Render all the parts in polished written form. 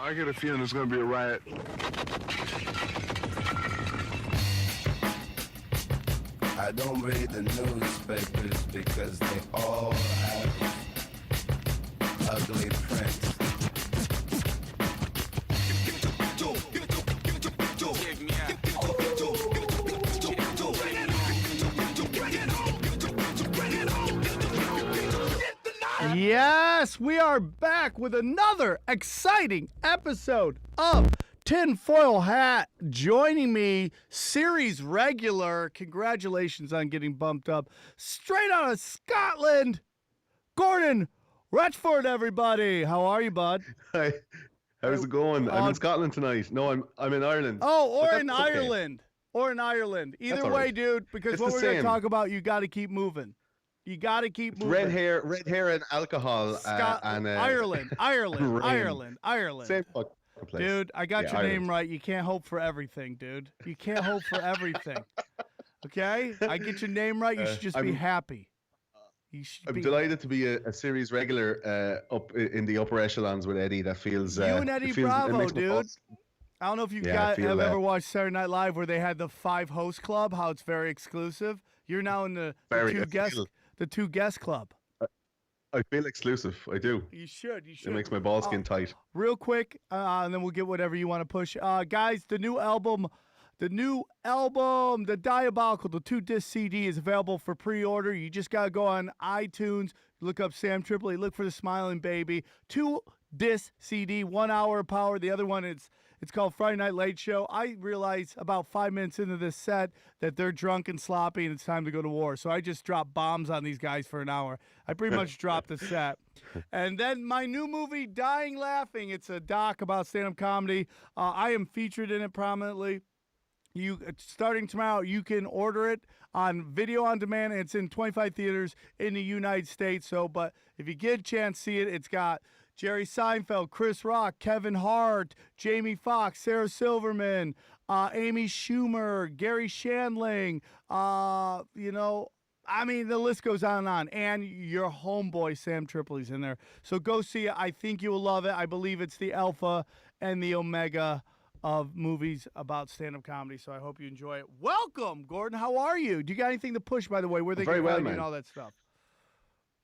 I get a feeling there's going to be a riot. I don't read the newspapers because they all have ugly prints. Yes, we are back with another exciting episode of Tinfoil Hat. Joining me, series regular, congratulations on getting bumped up, straight out of Scotland, Gordon Retchford, everybody. How are you, bud? Hi. How's it going? I'm in Scotland tonight. No, I'm in Ireland. Oh, or in okay. Ireland. Or in Ireland. Either way, right. dude, because It's what the we're going to same. talk about, you got to keep moving. You got to keep moving. Red hair and alcohol. And Ireland. Same fucking place. Dude, I got your Ireland. name right. You can't hope for everything, dude. You can't hope for everything. Okay? I get your name right. You should just be happy. I'm delighted to be a series regular up in the upper echelons with Eddie. That feels you and Eddie Bravo, dude. I don't know if you have ever watched Saturday Night Live where they had the 5 host club, how it's very exclusive. You're now in the two guest club. I feel exclusive. I do. You should. It makes my ball skin tight. Real quick, and then we'll get whatever you want to push. Guys, the new album, The Diabolical, the 2-disc CD is available for pre-order. You just got to go on iTunes, look up Sam Tripoli, look for the Smiling Baby. 2-disc CD, 1 hour of power. The other one it's called Friday Night Late Show. I realized about 5 minutes into this set that they're drunk and sloppy and it's time to go to war. So I just dropped bombs on these guys for an hour. I pretty much dropped the set. And then my new movie, Dying Laughing. It's a doc about stand-up comedy. I am featured in it prominently. Starting tomorrow, you can order it on video on demand, and it's in 25 theaters in the United States. But if you get a chance to see it, it's got Jerry Seinfeld, Chris Rock, Kevin Hart, Jamie Foxx, Sarah Silverman, Amy Schumer, Gary Shandling, the list goes on and on. And your homeboy, Sam Tripoli's in there. So go see it. I think you will love it. I believe it's the alpha and the omega of movies about stand-up comedy, so I hope you enjoy it. Welcome, Gordon. How are you? Do you got anything to push, by the way? Where they can find you and all that stuff?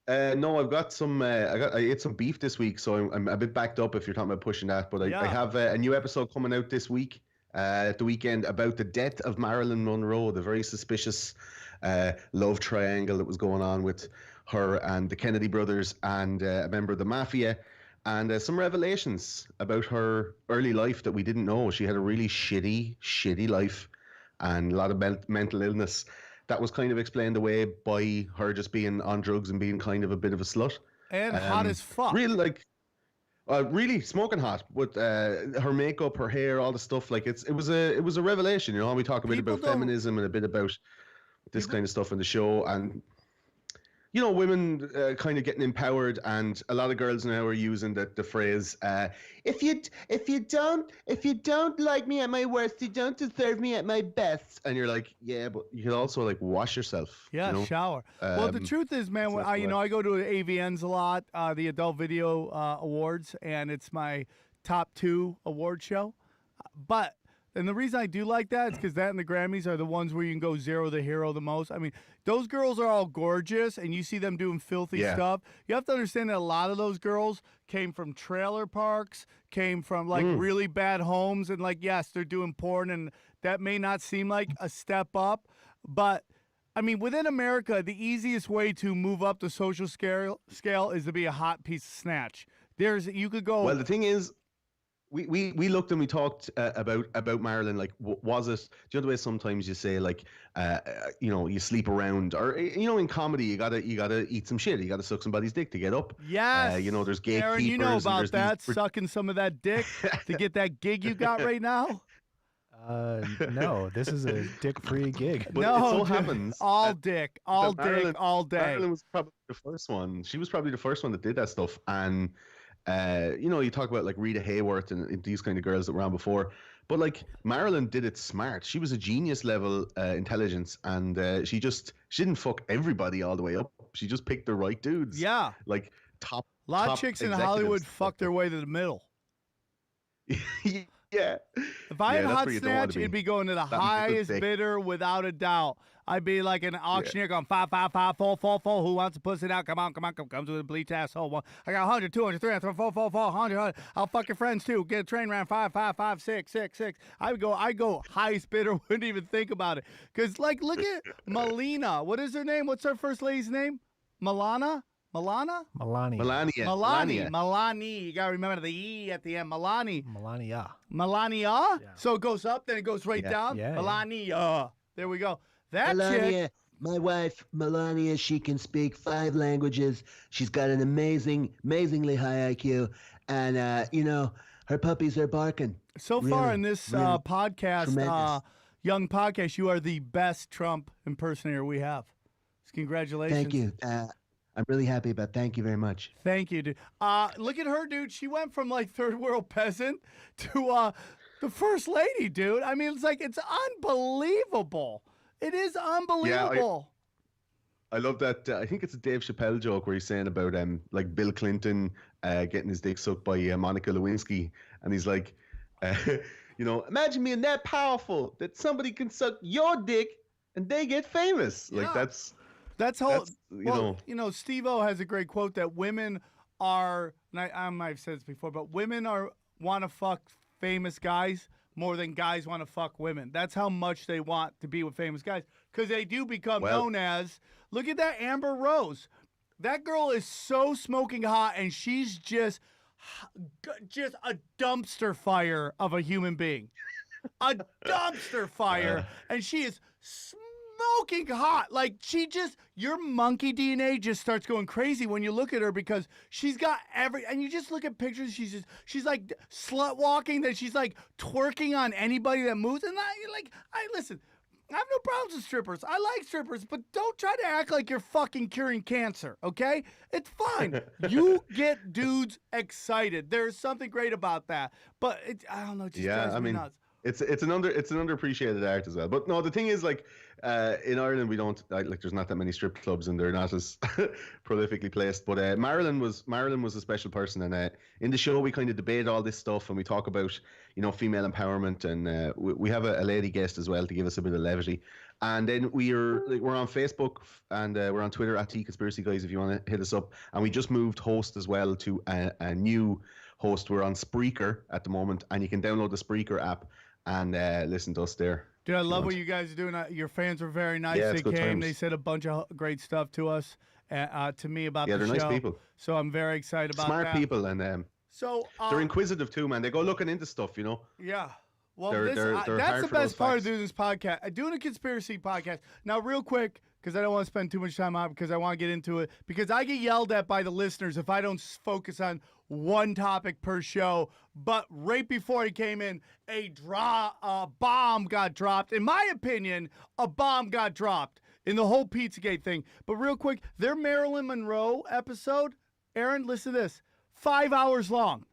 No, I've got some. I ate some beef this week, so I'm a bit backed up. If you're talking about pushing that, but I have a new episode coming out this week, at the weekend, about the death of Marilyn Monroe, the very suspicious love triangle that was going on with her and the Kennedy brothers and a member of the mafia. And some revelations about her early life that we didn't know. She had a really shitty life and a lot of mental illness that was kind of explained away by her just being on drugs and being kind of a bit of a slut. And hot as fuck. Really smoking hot with her makeup, her hair, all the stuff. Like it was a revelation. You know, we talk a bit about feminism and a bit about this kind of stuff in the show. And you know, women kind of getting empowered, and a lot of girls now are using the phrase, if you don't like me at my worst, you don't deserve me at my best. And you're like, yeah, but you can also like wash yourself. Yeah, you know? shower. Well, the truth is, man, so I go to AVNs a lot, the Adult Video Awards, and it's my top 2 award show. And the reason I do like that is because that and the Grammys are the ones where you can go zero the hero the most. I mean, those girls are all gorgeous, and you see them doing filthy stuff. You have to understand that a lot of those girls came from trailer parks, came from, really bad homes, and, yes, they're doing porn, and that may not seem like a step up. But, I mean, within America, the easiest way to move up the social scale is to be a hot piece of snatch. You could go... Well, the thing is... We looked and we talked about Marilyn. Like, was it? Do you know the way sometimes you say you sleep around, or in comedy you gotta eat some shit. You gotta suck somebody's dick to get up. Yes. There's gatekeepers. Aaron, you know about that, sucking some of that dick to get that gig you got right now. No, this is a dick-free gig. But no, it so happens all dick, all day. Marilyn was probably the first one. She was probably the first one that did that stuff, and. You talk about like Rita Hayworth and these kind of girls that were on before, but Marilyn did it smart. She was a genius level intelligence, and she didn't fuck everybody all the way up. She just picked the right dudes. Yeah, top. A lot of chicks in Hollywood fuck their way to the middle. Yeah. If I had that's hot where you don't want snatch, to be. it'd be going to the That means a good highest steak. bidder without a doubt. I'd be like an auctioneer going 5, 5, 5, 4, 4, 4. Who wants to pussy now? Come on, comes with a bleach asshole. One. I got 100, 200, 300, 4, 4, 4, 100. I'll fuck your friends too. Get a train ran 5, 5, 5, 6, 6, 6. I go highest bidder. Wouldn't even think about it. Cause like look at Melina. What is her name? What's her first lady's name? Milana. Melania. Melania. You gotta remember the E at the end. Melania. Melania. So it goes up, then it goes right down. Yeah, Melania. There we go. That Melania, chick. my wife, Melania, she can speak 5 languages. She's got an amazingly high IQ. And, her puppies are barking. So far Really, in this really podcast, tremendous. young podcast, you are the best Trump impersonator we have. Congratulations. Thank you. I'm really happy about it. Thank you very much. Thank you, dude. Look at her, dude. She went from like third world peasant to the first lady, dude. I mean, it's unbelievable. It is unbelievable. I love that. I think it's a Dave Chappelle joke where he's saying about like Bill Clinton getting his dick sucked by Monica Lewinsky, and he's like, imagine being that powerful that somebody can suck your dick and they get famous. Yeah. Like That's whole. know. Steve-O has a great quote that women are. And I might have said this before, but women want to fuck famous guys more than guys want to fuck women. That's how much they want to be with famous guys because they do become known as. Look at that Amber Rose. That girl is so smoking hot, and she's just a dumpster fire of a human being. A dumpster fire, and she is smoking hot. Like your monkey DNA just starts going crazy when you look at her because she's got and you just look at pictures. She's like slut walking. That she's like twerking on anybody that moves. And listen. I have no problems with strippers. I like strippers, but don't try to act like you're fucking curing cancer, okay? It's fine. You get dudes excited. There's something great about that. But I don't know, it just drives me nuts. It's an underappreciated art as well. But no, the thing is, like, in Ireland we don't there's not that many strip clubs and they're not as prolifically placed. But Marilyn was a special person, and in the show we kind of debate all this stuff and we talk about female empowerment, and we have a lady guest as well to give us a bit of levity. And then we're on Facebook and we're on Twitter at Conspiracy Guys if you want to hit us up. And we just moved host as well to a new host. We're on Spreaker at the moment, and you can download the Spreaker app and listen to us there. Dude, I love what you guys are doing. Your fans were very nice. Yeah, they it's good came. times. They said a bunch of great stuff to us, to me about the show. Yeah, they're nice people. So I'm very excited about that. Smart people, and they're inquisitive too, man. They go looking into stuff, Yeah. Well, They're that's hard the for those best part of facts. doing this podcast. Doing a conspiracy podcast. Now, real quick, because I don't want to spend too much time on it, because I want to get into it, because I get yelled at by the listeners if I don't focus on one topic per show. But right before I came in, a bomb got dropped. In my opinion, a bomb got dropped in the whole Pizzagate thing. But real quick, their Marilyn Monroe episode, Aaron, listen to this, 5 hours long.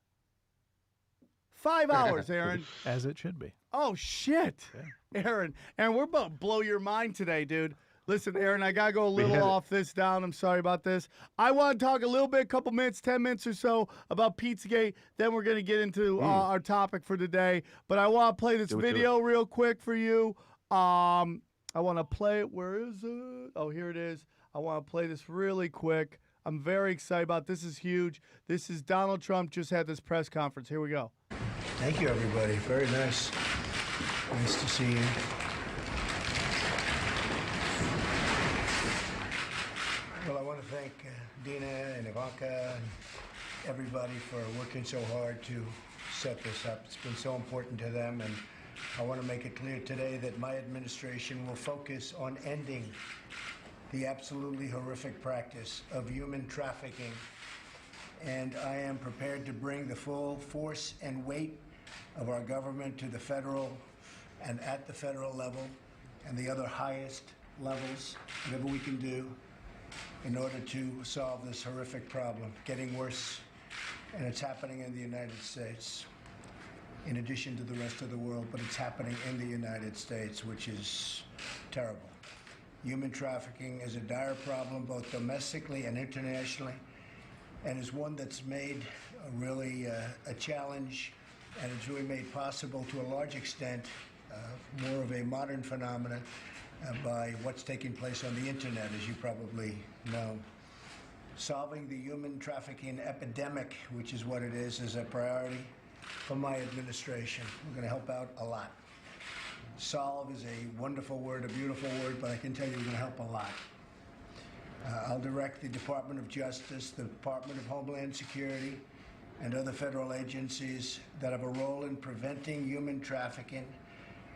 5 hours, Aaron. As it should be. Oh, shit. Yeah. Aaron, we're about to blow your mind today, dude. Listen, Aaron, I got to go a little off this down. I'm sorry about this. I want to talk a little bit, a couple minutes, 10 minutes or so about Pizzagate. Then we're going to get into our topic for today. But I want to play this video real quick for you. I want to play it. Where is it? Oh, here it is. I want to play this really quick. I'm very excited about it. This is huge. This is Donald Trump just had this press conference. Here we go. Thank you, everybody. Very nice. Nice to see you. Well, I want to thank Dina and Ivanka and everybody for working so hard to set this up. It's been so important to them, and I want to make it clear today that my administration will focus on ending the absolutely horrific practice of human trafficking, and I am prepared to bring the full force and weight of our government to the federal and at the federal level and the other highest levels, whatever we can do in order to solve this horrific problem, getting worse, and it's happening in the United States in addition to the rest of the world, but it's happening in the United States, which is terrible. Human trafficking is a dire problem, both domestically and internationally, and is one that's made really a challenge and it's really made possible to a large extent, more of a modern phenomenon by what's taking place on the internet, as you probably know. Solving the human trafficking epidemic, which is what it is a priority for my administration. We're going to help out a lot. Solve is a wonderful word, a beautiful word, but I can tell you we're going to help a lot. I'll direct the Department of Justice, the Department of Homeland Security, and other federal agencies that have a role in preventing human trafficking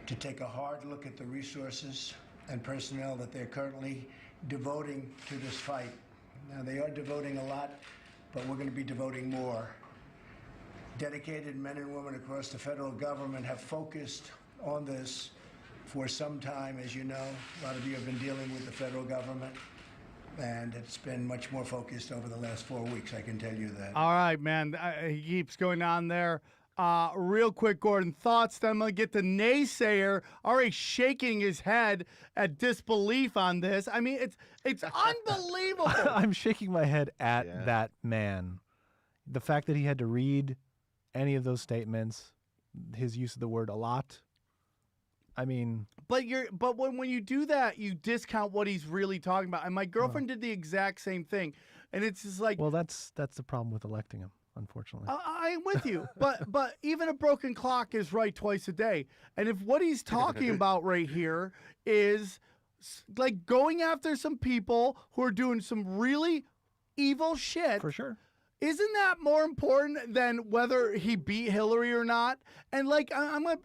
to take a hard look at the resources and personnel that they're currently devoting to this fight. Now, they are devoting a lot, but we're going to be devoting more. Dedicated men and women across the federal government have focused on this for some time, as you know. A lot of you have been dealing with the federal government, and it's been much more focused over the last 4 weeks, I can tell you that. All right, man. He keeps going on there. Real quick, Gordon, thoughts? Then I'm going to get the naysayer already shaking his head at disbelief on this. I mean, it's unbelievable. I'm shaking my head at that man. The fact that he had to read any of those statements, his use of the word a lot. I mean, but when you do that, you discount what he's really talking about. And my girlfriend did the exact same thing, and it's just like, well, that's the problem with electing him, unfortunately. I'm with you, but even a broken clock is right twice a day. And if what he's talking about right here is like going after some people who are doing some really evil shit, for sure. Isn't that more important than whether he beat Hillary or not? And like, I want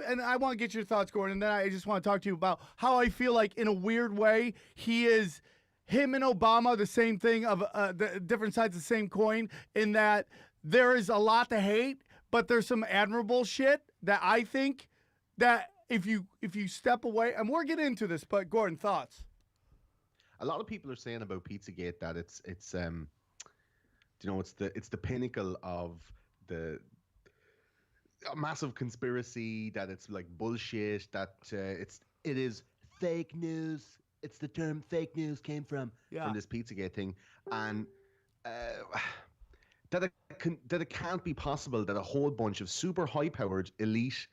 to get your thoughts, Gordon. And then I just want to talk to you about how I feel like, in a weird way, him and Obama, the same thing of the different sides of the same coin. In that there is a lot to hate, but there's some admirable shit that I think that if you step away, and we'll get into this, but Gordon, thoughts? A lot of people are saying about Pizzagate that it's the pinnacle of a massive conspiracy, that it's like bullshit, that it is Fake news. It's the term fake news came from this Pizzagate thing, and that it can't be possible that a whole bunch of super high-powered elite,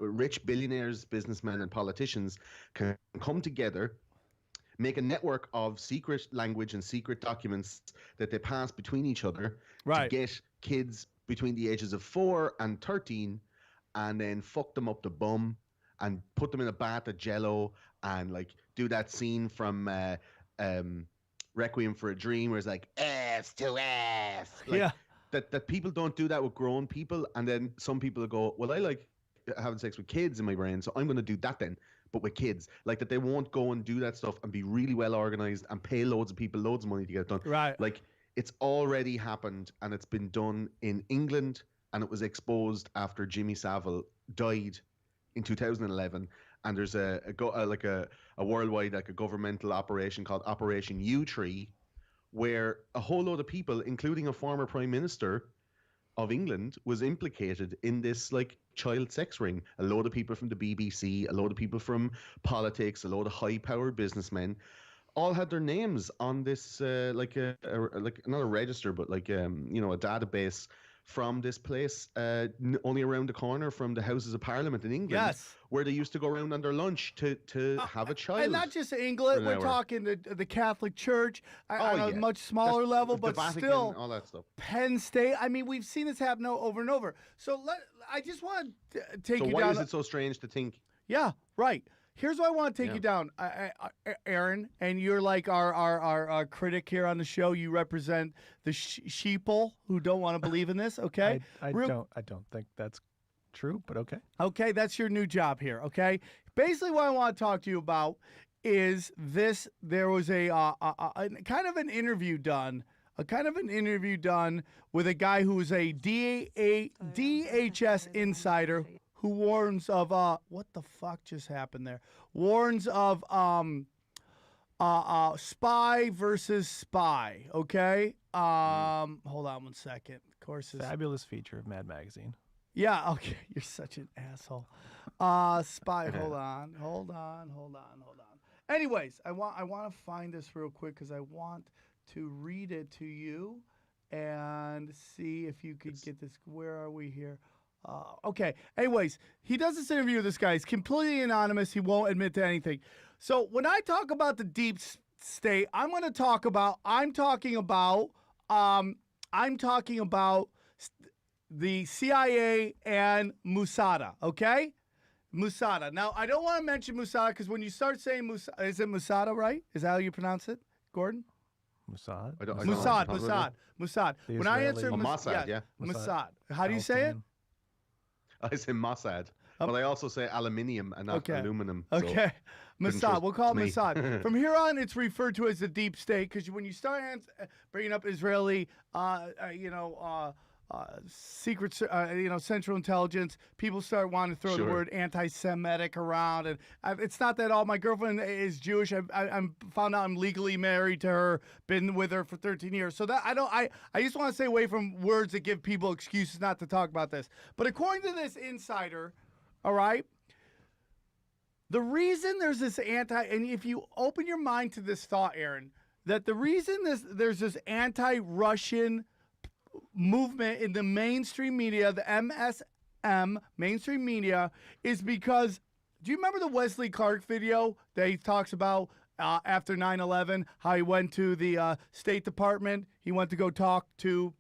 rich billionaires, businessmen, and politicians can come together, make a network of secret language and secret documents that they pass between each other to get kids between the ages of 4 and 13, and then fuck them up the bum and put them in a bath of Jello and like do that scene from Requiem for a Dream where it's like ass to ass. Like, that people don't do that with grown people, and then some people go, well, I like having sex with kids in my brain, so I'm going to do that then, but with kids. Like, that they won't go and do that stuff and be really well organized and pay loads of people loads of money to get it done. Right. Like, it's already happened, and it's been done in England, and it was exposed after Jimmy Savile died in 2011. And there's a worldwide, like a governmental operation called Operation U-Tree, where a whole load of people, including a former prime minister of England, was implicated in this like child sex ring. A load of people from the BBC, a load of people from politics, a load of high-powered businessmen, all had their names on this like not a register, but like a database from this place, only around the corner from the Houses of Parliament in England, where they used to go around on their lunch to have a child. And not just England, we're talking the Catholic Church on a much smaller level, but Vatican, still all that stuff. Penn State. I mean, we've seen this happen over and over. So I just want to take you down. So why is it so strange to think? Yeah, right. Here's why I want to take you down, Aaron, and you're like our critic here on the show. You represent the sheeple who don't want to believe in this, okay? I don't think that's true, but okay. Okay, that's your new job here, okay? Basically what I want to talk to you about is this. There was a kind of an interview done with a guy who was a DHS insider who warns of what the fuck just happened there? Warns of spy versus spy. Okay. Hold on one second. Of course, fabulous feature of Mad Magazine. Yeah. Okay. You're such an asshole. Spy. Hold on. Anyways, I want to find this real quick because I want to read it to you and see if you could get this. Where are we here? Okay. Anyways, he does this interview with this guy. He's completely anonymous. He won't admit to anything. So when I talk about the deep state, I'm talking about the CIA and Mossad. Okay. Mossad. Now, I don't want to mention Mossad because when you start saying Mossad, is it Mossad, right? Is that how you pronounce it, Gordon? Mossad? Mossad. When I answer Mossad, Mossad. How do you say it? I say Mossad, but I also say aluminium and not aluminum. Okay. So Mossad. We'll call it Mossad. From here on, it's referred to as the deep state because when you start bringing up Israeli, secret, Central Intelligence, people start wanting to throw the word anti-Semitic around, and it's not that all. My girlfriend is Jewish. I'm found out I'm legally married to her, been with her for 13 years. So that I just want to stay away from words that give people excuses not to talk about this. But according to this insider, all right, the reason there's this and if you open your mind to this thought, Aaron, that the reason there's this anti-Russian movement in the mainstream media, the MSM, mainstream media, is because, do you remember the Wesley Clark video that he talks about after 9/11, how he went to the State Department? He went to go talk to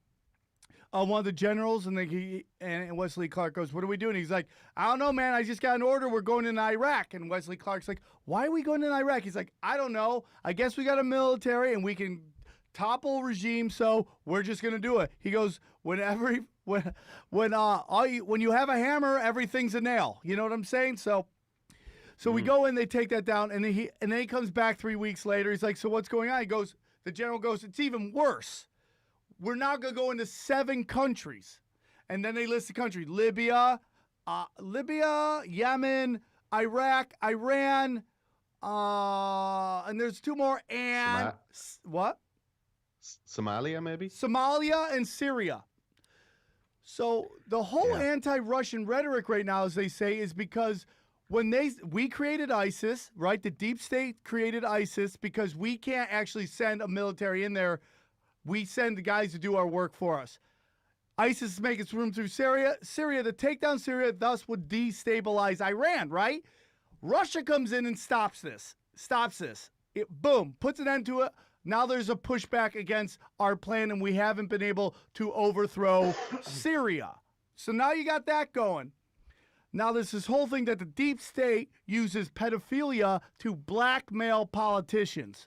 one of the generals, and Wesley Clark goes, "What are we doing?" He's like, "I don't know, man. I just got an order. We're going into Iraq." And Wesley Clark's like, "Why are we going to Iraq?" He's like, "I don't know. I guess we got a military and we can topple regime, so we're just gonna do it." He goes, when you have a hammer, everything's a nail. You know what I'm saying? So we go in, they take that down, and then he comes back 3 weeks later. He's like, "So what's going on?" The general goes, "It's even worse. We're now gonna go into 7 countries," and then they list the countries: Libya, Yemen, Iraq, Iran, and there's 2 more, and what? Somalia, maybe? Somalia and Syria. So the whole anti-Russian rhetoric right now, as they say, is because we created ISIS, right? The deep state created ISIS because we can't actually send a military in there. We send the guys to do our work for us. ISIS is making its room through Syria to take down Syria, thus would destabilize Iran, right? Russia comes in and stops this. Boom, puts an end to it. Now there's a pushback against our plan, and we haven't been able to overthrow Syria. So now you got that going. Now there's this whole thing that the deep state uses pedophilia to blackmail politicians.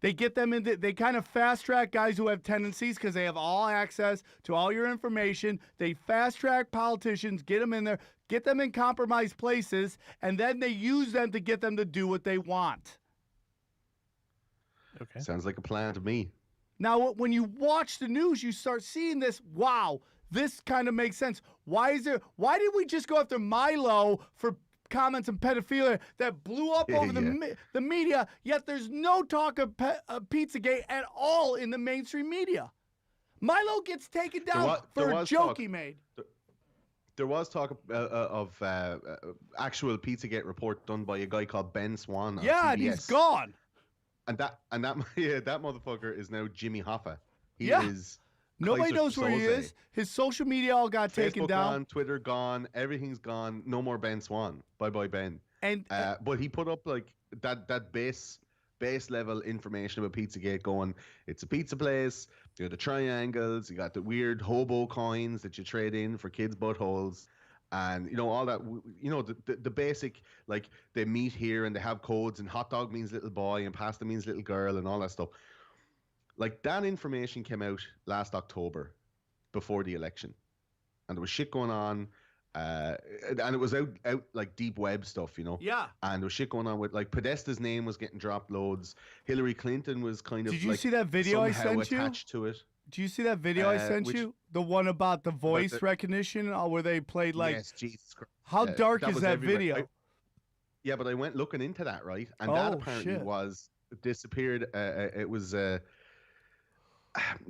They get them they kind of fast track guys who have tendencies because they have all access to all your information. They fast track politicians, get them in there, get them in compromised places, and then they use them to get them to do what they want. Okay. Sounds like a plan to me. Now, when you watch the news, you start seeing this. Wow, this kind of makes sense. Why did we just go after Milo for comments on pedophilia that blew up over the media, yet there's no talk of Pizzagate at all in the mainstream media? Milo gets taken down for a joke he made. There was talk of actual Pizzagate report done by a guy called Ben Swan on CBS. And he's gone. And that motherfucker is now Jimmy Hoffa. He is. Nobody knows where he is. His social media all got taken down. Gone, Twitter gone, everything's gone. No more Ben Swan. Bye Ben. And but he put up like that base level information about Pizzagate, going, it's a pizza place. You got the triangles. You got the weird hobo coins that you trade in for kids' buttholes. And, all that, the basic, like, they meet here and they have codes, and hot dog means little boy and pasta means little girl and all that stuff. Like, that information came out last October before the election. And there was shit going on. And it was out like deep web stuff, Yeah. And there was shit going on with, like, Podesta's name was getting dropped loads. Hillary Clinton was kind of, Did you see that video I sent you? Attached to it. Do you see that video I sent you? The one about the voice recognition, where they played like. Yes, Jesus Christ. How dark is that video? Yeah, but I went looking into that, right? And that apparently was disappeared. It was the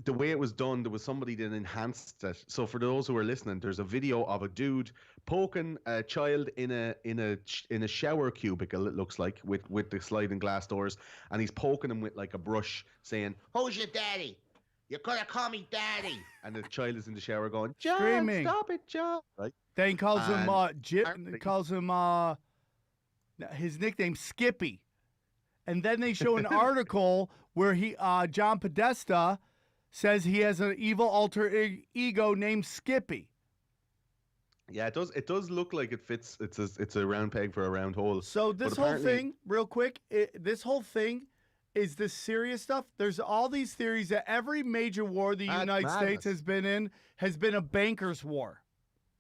way it was done. There was somebody that enhanced it. So for those who are listening, there's a video of a dude poking a child in a shower cubicle. It looks like with the sliding glass doors, and he's poking him with like a brush, saying, "Who's your daddy? "You're gonna call me daddy," and the child is in the shower going, "John, Screaming. stop it, John!" Right? Then he calls him apparently- calls him his nickname Skippy. And then they show an article where John Podesta says he has an evil alter ego named Skippy. Yeah, it does. It does look like it fits. It's a round peg for a round hole. So this But whole apparently- thing, real quick, this whole thing is this serious stuff. There's all these theories that every major war the That's United States madness. has been in has been a bankers' war.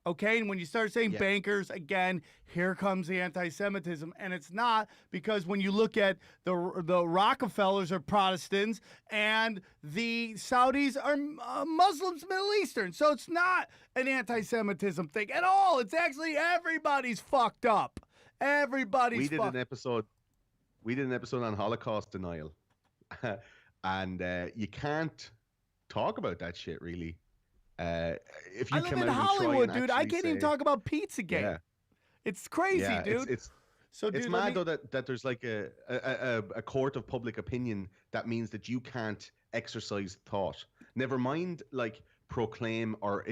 Okay, and when you start saying Yeah. bankers, again, here comes the anti-Semitism, and it's not, because when you look at the Rockefellers are Protestants and the Saudis are Muslims, Middle Eastern, so it's not an anti-Semitism thing at all. It's actually everybody's fucked up. Everybody's we did fucked. an episode. We did an episode on Holocaust denial, and you can't talk about that shit really. If you I live come in out and try Hollywood, and dude. I actually can't even say- talk about Pizzagate. Yeah. It's crazy, Yeah, dude. It's so, dude, it's let mad me- though that there's like a court of public opinion that means that you can't exercise thought. Never mind like proclaim or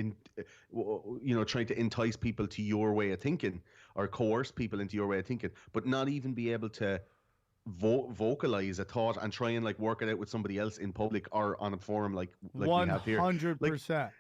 trying to entice people to your way of thinking or coerce people into your way of thinking, but not even be able to vocalize a thought and try and like work it out with somebody else in public or on a forum like we have here. 100%.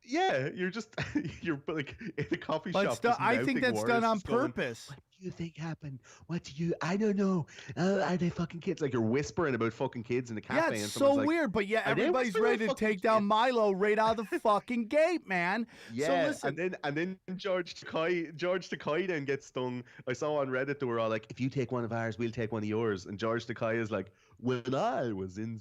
Yeah, you're just you're like in a coffee But shop. just I think mouthing that's done words, on just going, purpose. What do you think happened? What do you? I don't know. Are they fucking kids? It's like you're whispering about fucking kids in the Yeah, cafe, it's and so someone's like, weird, but yeah, "Are they everybody's whispering ready to fucking take down kids?" Milo right out of the fucking gate, man. Yeah, So listen, and then George Takei then gets stung. I saw on Reddit they were all like, "If you take one of ours, we'll take one of yours." And George Takei is like, "When I was in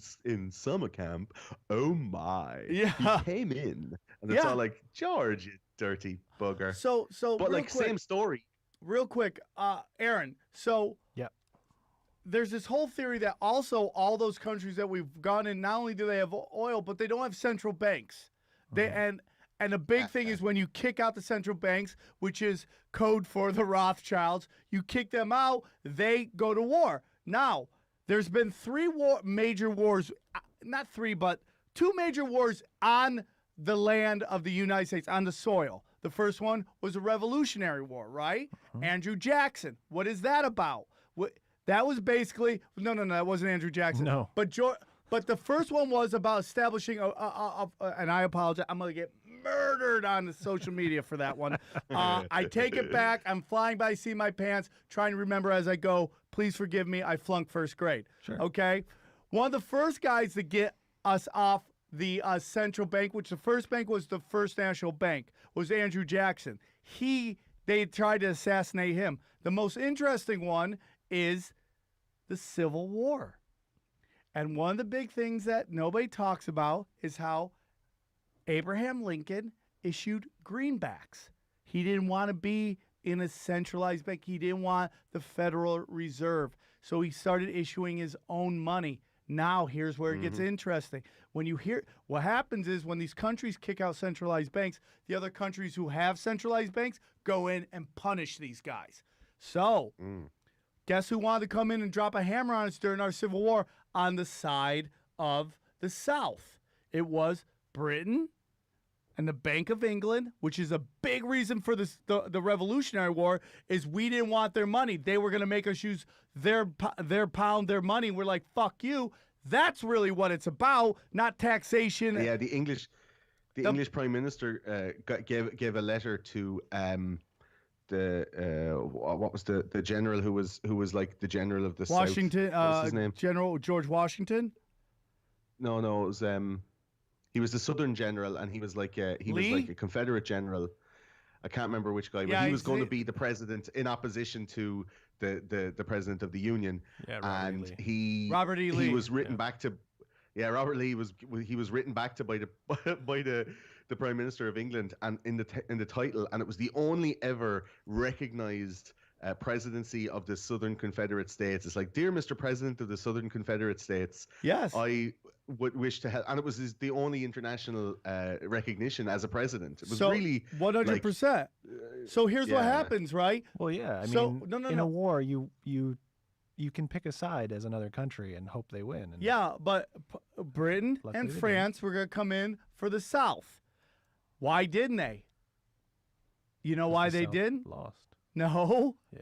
summer camp, oh my, Yeah. he came in," and it's Yeah. all like, "George, you dirty bugger." so but real like quick, same story. real quick, Aaron. So Yep. there's this whole theory that also all those countries that we've gone in, not only do they have oil, but they don't have central banks. They and the big thing is when you kick out the central banks, which is code for the Rothschilds, you kick them out, they go to war. Now, there's been major wars, not three, but two major wars on the land of the United States, on the soil. The first one was a Revolutionary War, right? Andrew Jackson. What is that about? That was basically no, that wasn't Andrew Jackson. No. But the first one was about establishing and I apologize, I'm gonna get murdered on the social media for that one. I take it back. I'm flying by seat my pants, trying to remember as I go. Please forgive me. I flunked first grade. Sure. Okay. One of the first guys to get us off the central bank, which the first bank was the First National Bank, was Andrew Jackson. They tried to assassinate him. The most interesting one is the Civil War. And one of the big things that nobody talks about is how Abraham Lincoln issued greenbacks. He didn't want to be in a centralized bank. He didn't want the Federal Reserve. So he started issuing his own money. Now, here's where it gets interesting. When you hear what happens is when these countries kick out centralized banks, the other countries who have centralized banks go in and punish these guys. So, guess who wanted to come in and drop a hammer on us during our Civil War on the side of the South? It was Britain and the Bank of England, which is a big reason for this, the Revolutionary War, is we didn't want their money. They were going to make us use their pound, their money. We're like, fuck you. That's really what it's about, not taxation. Yeah, the English Prime Minister gave a letter to what was the general who was like the general of the Washington, South. What's his name? General George Washington. No, it was he was the Southern general, and he was like he was Lee? like a Confederate general. I can't remember which guy, but Yeah, he was going to he's- be the president in opposition to the president of the Union. Yeah, Robert E. And Lee. Robert E. he Lee. was written back to. Yeah, Robert Lee was written back to by the by the Prime Minister of England, and in the title, and it was the only ever recognized presidency of the Southern Confederate States. It's like, dear Mr. President of the Southern Confederate States, Yes. I would wish to help, and it was the only international recognition as a president. It was so, really 100%. So here's what yeah. happens, right? Well, yeah. I So- mean, no, in no. a war, you you can pick a side as another country and hope they win. And Yeah, but Britain Luckily and they France were going to come in for the South. Why didn't they? You know why the they South didn't? lost. No. Yeah.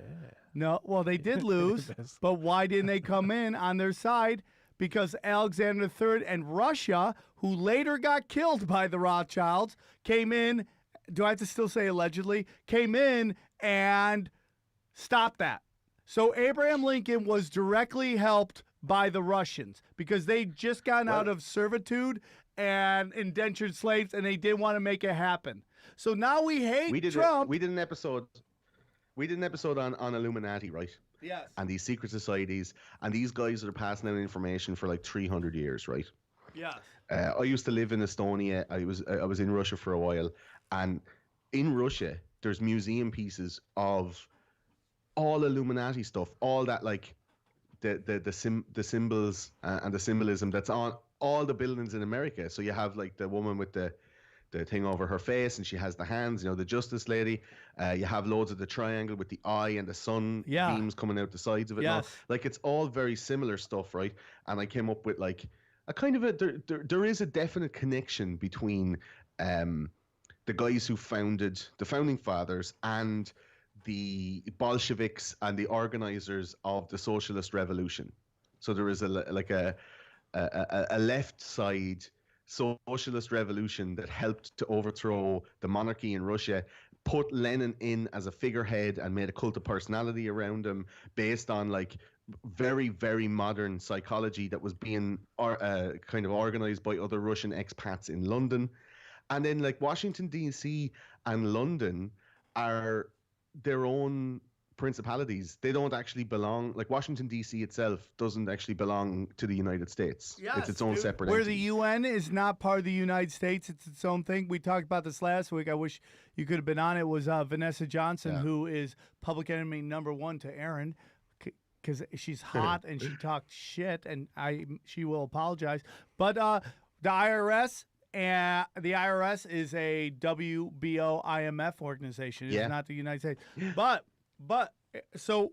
No. Well, they did lose, Yes. but why didn't they come in on their side? Because Alexander III and Russia, who later got killed by the Rothschilds, came in. Do I have to still say allegedly? Came in and stopped that. So Abraham Lincoln was directly helped by the Russians because they just gotten out of servitude and indentured slaves, and they didn't want to make it happen. So now we hate Trump. We did an episode on Illuminati, right? Yes. And these secret societies, and these guys that are passing out information for like 300 years, right? Yes. I used to live in Estonia. I was in Russia for a while, and in Russia, there's museum pieces of all Illuminati stuff, all that like the symbols and the symbolism that's on all the buildings in America. So you have like the woman with the thing over her face, and she has the hands, the Justice Lady. You have loads of the triangle with the eye and the sun beams coming out the sides of it. Yes. Like it's all very similar stuff, right? And I came up with like a kind of there is a definite connection between the guys who founded the founding fathers and the Bolsheviks and the organizers of the socialist revolution. So there is a left side socialist revolution that helped to overthrow the monarchy in Russia, put Lenin in as a figurehead and made a cult of personality around him based on like very, very modern psychology that was being kind of organized by other Russian expats in London. And then like Washington, D.C. and London are their own principalities. They don't actually belong, like Washington, D.C. itself doesn't actually belong to the United States. Yes, it's its own separate where entity. the UN is not part of the United States. It's its own thing. We talked about this last week. I wish you could have been on. It was Vanessa Johnson, who is public enemy #1 to Aaron, because she's hot and she talked shit, and she will apologize. But the IRS. And the IRS is a WBO IMF organization. It's not the United States. But so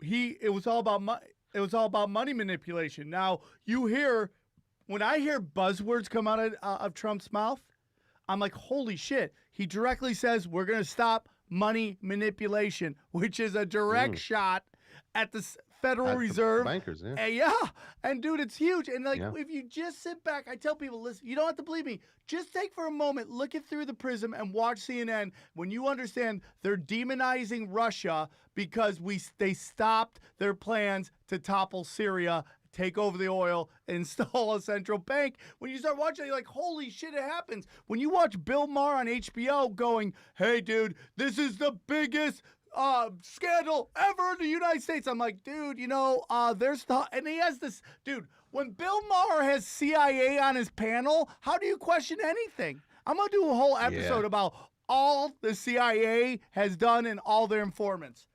it was all about it was all about money manipulation. Now when I hear buzzwords come out of Trump's mouth, I'm like, holy shit! He directly says we're going to stop money manipulation, which is a direct shot at the Federal Reserve. Bankers, yeah. And dude, it's huge. And if you just sit back, I tell people, listen, you don't have to believe me. Just take for a moment, look it through the prism and watch CNN. When you understand they're demonizing Russia because they stopped their plans to topple Syria, take over the oil, install a central bank. When you start watching, you're like, holy shit, it happens. When you watch Bill Maher on HBO going, hey, dude, this is the biggest scandal ever in the United States. I'm like, dude, there's and he has this, dude, when Bill Maher has CIA on his panel, how do you question anything? I'm going to do a whole episode about all the CIA has done and all their informants.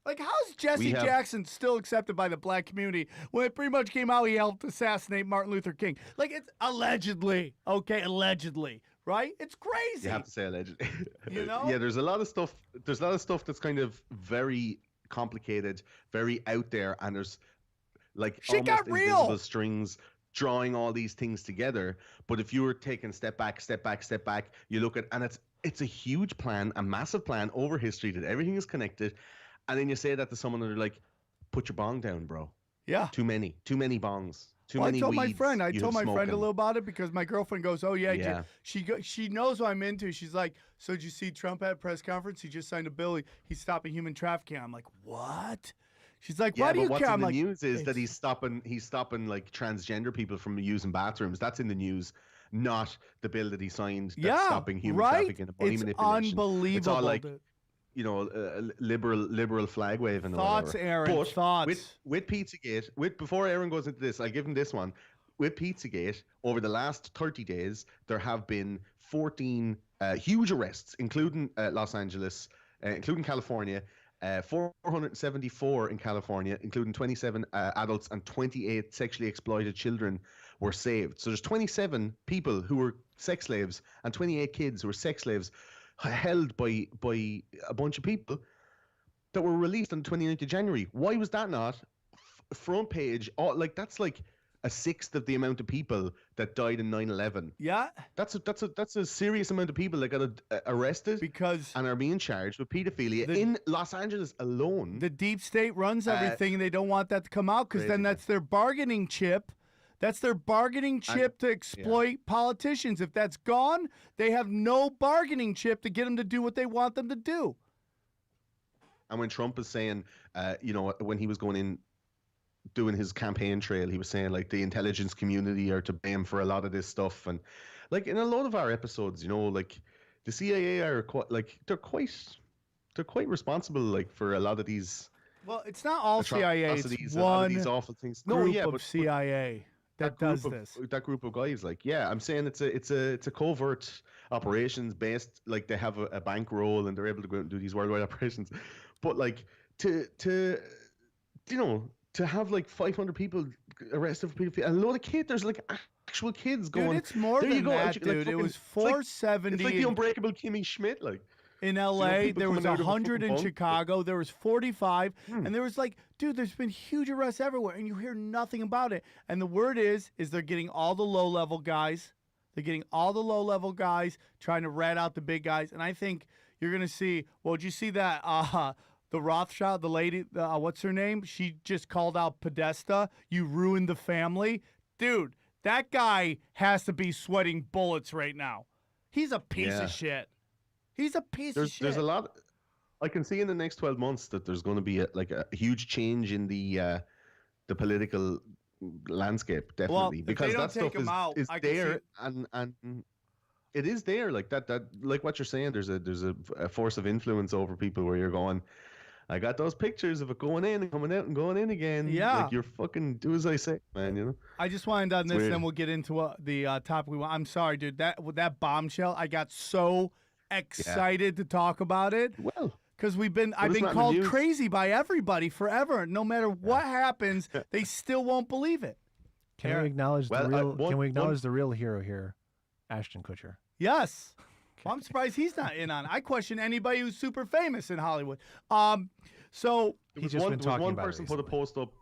Like, how's Jesse Jackson still accepted by the black community when it pretty much came out he helped assassinate Martin Luther King? Like, it's allegedly, right? It's crazy. You have to say allegedly. Yeah, there's a lot of stuff. There's a lot of stuff that's kind of very complicated, very out there, and there's like shit almost got real. invisible strings drawing all these things together. But if you were taking step back, you look at, and it's a huge plan, a massive plan over history that everything is connected, and then you say that to someone and they're like, "Put your bong down, bro." Yeah. Too many bongs. I told my friend a little about it because my girlfriend goes, oh, yeah. She knows what I'm into. She's like, so did you see Trump at a press conference? He just signed a bill. He's stopping human trafficking. I'm like, what? She's like, why do you care? I'm like, the news is that he's stopping like transgender people from using bathrooms. That's in the news, not the bill that he signed that's stopping human trafficking and money manipulation. It's unbelievable. It's all like, liberal flag waving. Thoughts, Aaron, but thoughts. With Pizzagate, before Aaron goes into this, I'll give him this one. With Pizzagate, over the last 30 days, there have been 14 huge arrests, including Los Angeles, including California, 474 in California, including 27 adults and 28 sexually exploited children were saved. So there's 27 people who were sex slaves and 28 kids who were sex slaves held by a bunch of people. that were released on the 29th of January. Why was that not front page? Like that's like a sixth of the amount of people that died in 9/11. Yeah. That's a serious amount of people that got arrested because and are being charged with pedophilia in Los Angeles alone. The deep state runs everything, and they don't want that to come out because then that's their bargaining chip. That's their bargaining chip to exploit politicians. If that's gone, they have no bargaining chip to get them to do what they want them to do. And when Trump is saying, when he was going in doing his campaign trail, he was saying like the intelligence community are to blame for a lot of this stuff, and like in a lot of our episodes, like the CIA are they're quite responsible like for a lot of these. Well, it's not all CIA. It's one these awful things. Group of CIA that does this. That group of guys, I'm saying it's a covert operations based. Like they have a bankroll and they're able to go out and do these worldwide operations, but like to have like 500 people arrested for pedophilia, a lot of kids. There's like actual kids going. Dude, it's more than that, dude. It was 470. It's like the Unbreakable Kimmy Schmidt, like. In LA, there was 100 in Chicago, there was 45, and there was like, dude, there's been huge arrests everywhere, and you hear nothing about it. And the word is they're getting all the low-level guys. They're getting all the low-level guys trying to rat out the big guys. And I think you're going to see, well, did you see that the Rothschild, the lady, what's her name? She just called out Podesta. You ruined the family. Dude, that guy has to be sweating bullets right now. He's a piece of shit. He's a piece of shit. There's a lot. I can see in the next 12 months that there's going to be a huge change in the political landscape, definitely, because that stuff is there and it is there, like that like what you're saying. There's a force of influence over people where you're going, I got those pictures of it going in and coming out and going in again. Yeah, like you're fucking do as I say, man. I just wanted on this, and then we'll get into the topic we want. I'm sorry, dude. That bombshell, I got so excited to talk about it. Well, because I've been called crazy by everybody forever. No matter what happens, they still won't believe it. Can we acknowledge the real hero here, Ashton Kutcher? Yes. Well, I'm surprised he's not in on it. I question anybody who's super famous in Hollywood. So he's just been talking one about person it put a post up.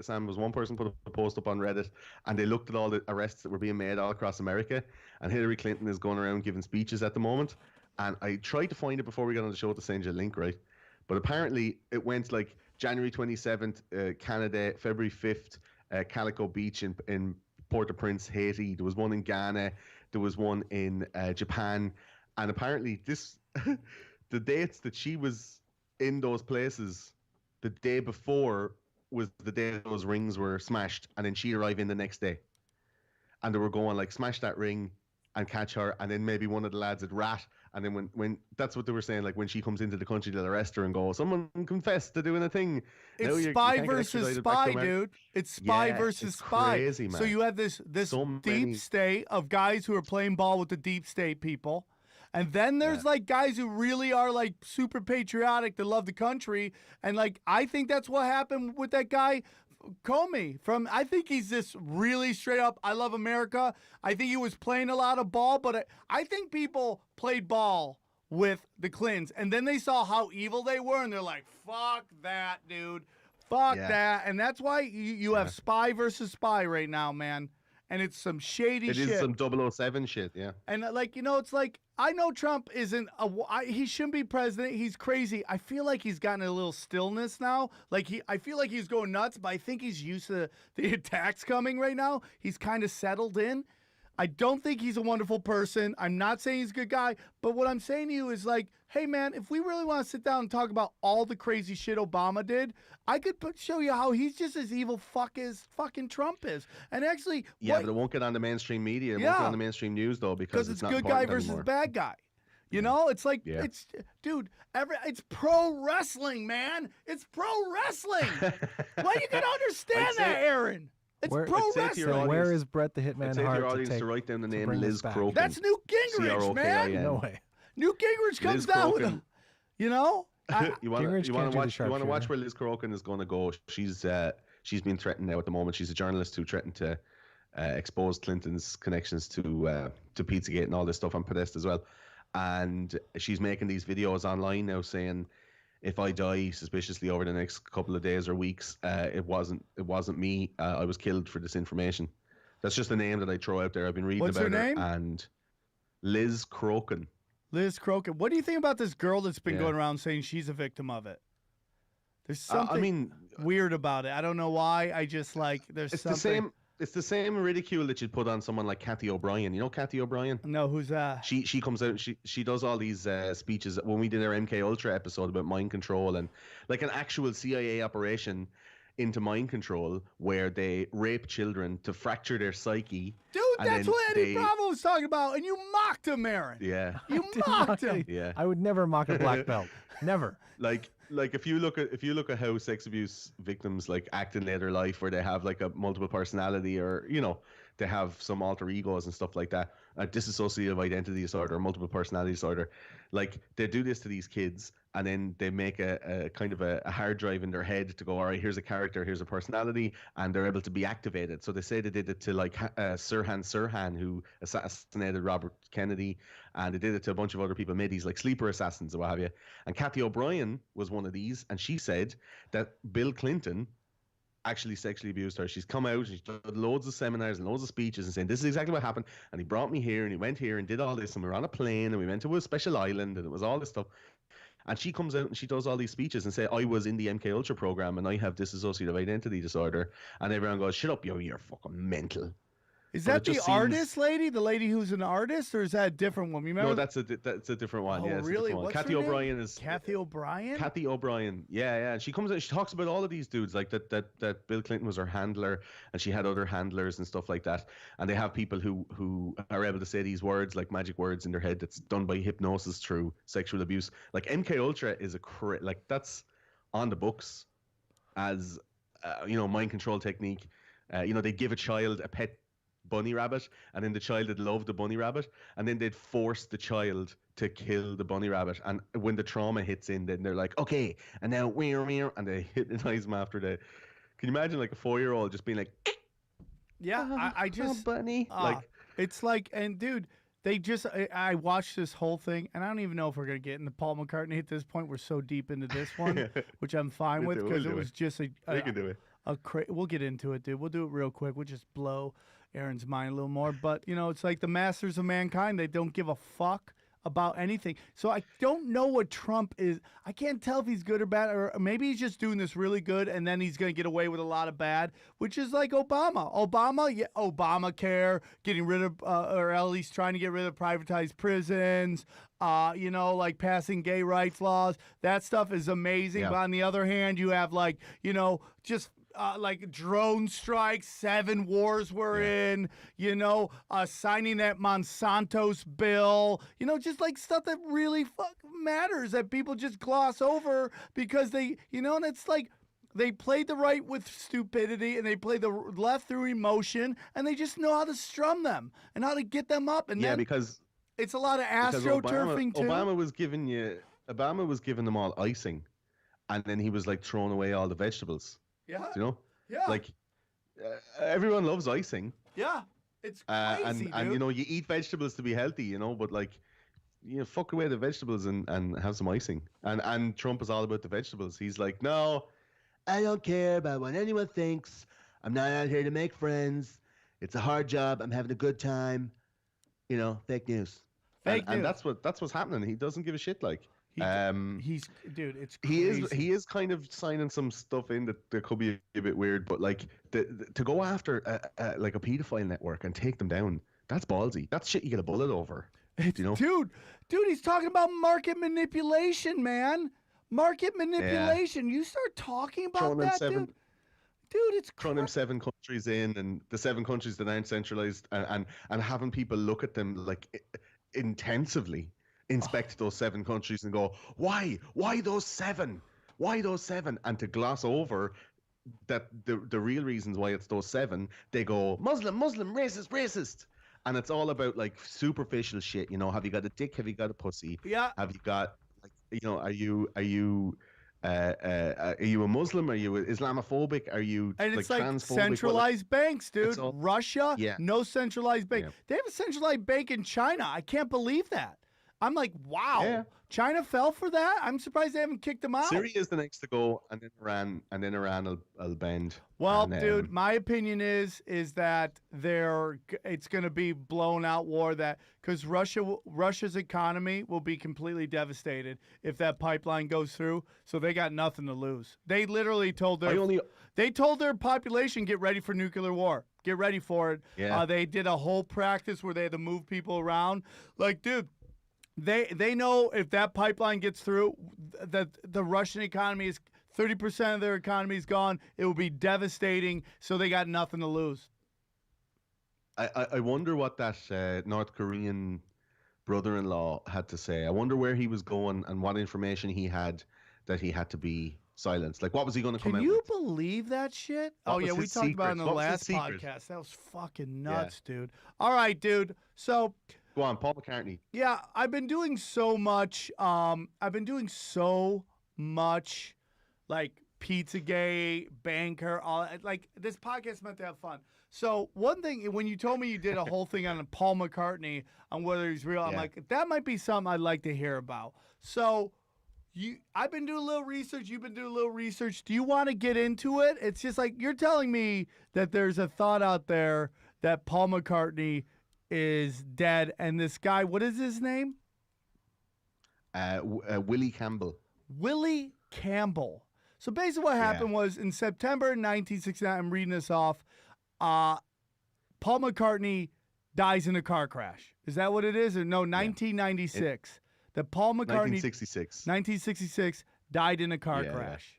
Sam, was one person put a post up on Reddit, and they looked at all the arrests that were being made all across America, and Hillary Clinton is going around giving speeches at the moment. And I tried to find it before we got on the show to send you a link, right? But apparently it went like January 27th, Canada, February 5th, Calico Beach in Port-au-Prince, Haiti. There was one in Ghana. There was one in Japan. And apparently the dates that she was in those places, the day before was the day those rings were smashed. And then she'd arrive in the next day. And they were going like, smash that ring and catch her. And then maybe one of the lads had rat. And then when that's what they were saying, like when she comes into the country, they'll arrest her and go, someone confessed to doing a thing. It's spy versus spy, dude. It's spy versus spy. Crazy, man. So you have this deep state of guys who are playing ball with the deep state people. And then there's like guys who really are like super patriotic that love the country. And like, I think that's what happened with that guy Comey. I think he's this really straight up, I love America. I think he was playing a lot of ball, but I think people played ball with the Clintons, and then they saw how evil they were, and they're like, fuck that, dude. Fuck that. And that's why you have spy versus spy right now, man. And it's some shady shit. It is some 007 shit, yeah. And like, it's like, I know Trump isn't he shouldn't be president. He's crazy. I feel like he's gotten a little stillness now. Like I feel like he's going nuts, but I think he's used to the attacks coming right now. He's kind of settled in. I don't think he's a wonderful person. I'm not saying he's a good guy, but what I'm saying to you is like, hey man, if we really want to sit down and talk about all the crazy shit Obama did, I could show you how he's just as evil as fucking Trump is. And actually, but it won't get on the mainstream media. It won't get on the mainstream news though, because it's not good guy versus anymore. Bad guy. You know, it's like it's it's pro wrestling, man. It's pro wrestling. Why you gotta understand that, Aaron? It's pro wrestling. Where is Brett the Hitman Hart your audience to write down the name Liz Crokin? That's Newt Gingrich, man. No way. Newt Gingrich comes down with a, you want to watch where Liz Crokin is going to go. She's being threatened now at the moment. She's a journalist who threatened to expose Clinton's connections to Pizzagate and all this stuff on Podesta as well. And she's making these videos online now saying, if I die suspiciously over the next couple of days or weeks, it wasn't me. I was killed for this information. That's just a name that I throw out there. I've been reading What's her about name? And Liz Crokin. Liz Crokin. What do you think about this girl that's been going around saying she's a victim of it? There's something weird about it. I don't know why. I just like there's something. It's the same ridicule that you'd put on someone like Kathy O'Brien. You know Kathy O'Brien? No, who's that? She comes out. She does all these speeches. When we did our MK Ultra episode about mind control and like an actual CIA operation into mind control where they rape children to fracture their psyche. Dude, that's what Eddie Bravo was talking about, and you mocked him, Aaron. Yeah, you mocked him. Yeah, I would never mock a black belt. Never. Like if you look at how sex abuse victims like act in later life, where they have like a multiple personality, or they have some alter egos and stuff like that, a dissociative identity disorder, or multiple personality disorder, like they do this to these kids, and then they make a kind of a hard drive in their head to go, all right, here's a character, here's a personality, and they're able to be activated. So they say they did it to like Sirhan, who assassinated Robert Kennedy, and they did it to a bunch of other people, made these like sleeper assassins or what have you. And Kathy O'Brien was one of these, and she said that Bill Clinton actually sexually abused her. She's come out, she's done loads of seminars and loads of speeches and saying, this is exactly what happened, and he brought me here, and he went here and did all this, and we were on a plane, and we went to a special island, and it was all this stuff. And she comes out and she does all these speeches and say, I was in the MK Ultra program and I have dissociative identity disorder. And everyone goes, shut up, you're fucking mental. Is that the artist lady? The lady who's an artist? Or is that a different one? You remember? No, that's a different one. Oh, yeah, really? What's Kathy her name? O'Brien is Kathy O'Brien? Kathy O'Brien. Yeah. And she comes out, she talks about all of these dudes, like that Bill Clinton was her handler, and she had other handlers and stuff like that. And they have people who are able to say these words, like magic words in their head, that's done by hypnosis through sexual abuse. Like MK Ultra is like that's on the books as mind control technique. They give a child a pet bunny rabbit, and then the child would love the bunny rabbit, and then they'd force the child to kill the bunny rabbit, and when the trauma hits in, then they're like, okay, and now and they hypnotize them after the. Can you imagine like a 4-year-old just being like, yeah, I just bunny, like it's like, and dude, they just I watched this whole thing, and I don't even know if we're gonna get into Paul McCartney at this point. We're so deep into this one, which I'm fine with, because it was just we can do it. We'll get into it, dude. We'll do it real quick. We'll just blow Aaron's mind a little more. But, it's like the masters of mankind. They don't give a fuck about anything. So I don't know what Trump is. I can't tell if he's good or bad, or maybe he's just doing this really good, and then he's going to get away with a lot of bad, which is like Obama. Obamacare, getting rid of, or at least trying to get rid of privatized prisons, like passing gay rights laws. That stuff is amazing. Yeah. But on the other hand, you have just like drone strikes, 7 wars we're in, signing that Monsanto's bill, just like stuff that really matters that people just gloss over because they, and it's like they played the right with stupidity and they play the left through emotion, and they just know how to strum them and how to get them up. And then because it's a lot of astroturfing too. Obama was giving them all icing, and then he was like throwing away all the vegetables. Yeah. Yeah. Like everyone loves icing. Yeah. It's crazy, and you eat vegetables to be healthy, but like fuck away the vegetables and have some icing. And Trump is all about the vegetables. He's like, no, I don't care about what anyone thinks. I'm not out here to make friends. It's a hard job. I'm having a good time. Fake news. Fake news. And that's what's happening. He doesn't give a shit. Like dude, it's crazy. He is kind of signing some stuff in that could be a bit weird, but like to go after like a pedophile network and take them down, that's ballsy. That's shit you get a bullet over. Dude, he's talking about market manipulation, man. Market manipulation. Yeah. You start talking about that, dude. Dude, it's throwing them 7 countries in, and the 7 countries that aren't centralized, and having people look at them like intensively. Inspect those 7 countries and go, why those 7? Why those 7? And to gloss over that the real reasons why it's those 7, they go Muslim, racist, and it's all about like superficial shit. Have you got a dick? Have you got a pussy? Yeah. Have you got are you a Muslim? Are you Islamophobic? Are you and it's like transphobic? centralized banks, dude. Russia, yeah. No centralized bank. Yeah. They have a centralized bank in China. I can't believe that. I'm like, wow, Yeah. China fell for that? I'm surprised they haven't kicked him out. Syria is the next to go, and then Iran will bend. Well, And, dude, my opinion is that it's going to be blown out war because Russia's economy will be completely devastated if that pipeline goes through. So they got nothing to lose. They literally told their population, get ready for nuclear war. Get ready for it. Yeah. They did a whole practice where they had to move people around. Like, dude, they know if that pipeline gets through, that the Russian economy is 30% of their economy is gone. It will be devastating. So they got nothing to lose. I wonder what that North Korean brother-in-law had to say. I wonder where he was going and what information he had that he had to be silenced. Like, what was he going to come out Can you with? believe that shit? What Oh, was yeah, we his talked about it in the secret? What was his last secret? podcast. That was fucking nuts, dude. All right, dude. So, Go on, Paul McCartney. yeah, I've been doing so much. Like Pizzagate, Banker, like this podcast is meant to have fun. So one thing, when you told me you did a whole thing on Paul McCartney on whether he's real, I'm like, that might be something I'd like to hear about. So I've been doing a little research. You've been doing a little research. Do you want to get into it? It's just like you're telling me that there's a thought out there that Paul McCartney is dead, and this guy, what is his name? Willie Campbell. Willie Campbell. So basically what happened was in September 1969, I'm reading this off, Paul McCartney dies in a car crash. Is that what it is? Or no, 1996. That Paul McCartney 1966 died in a car crash.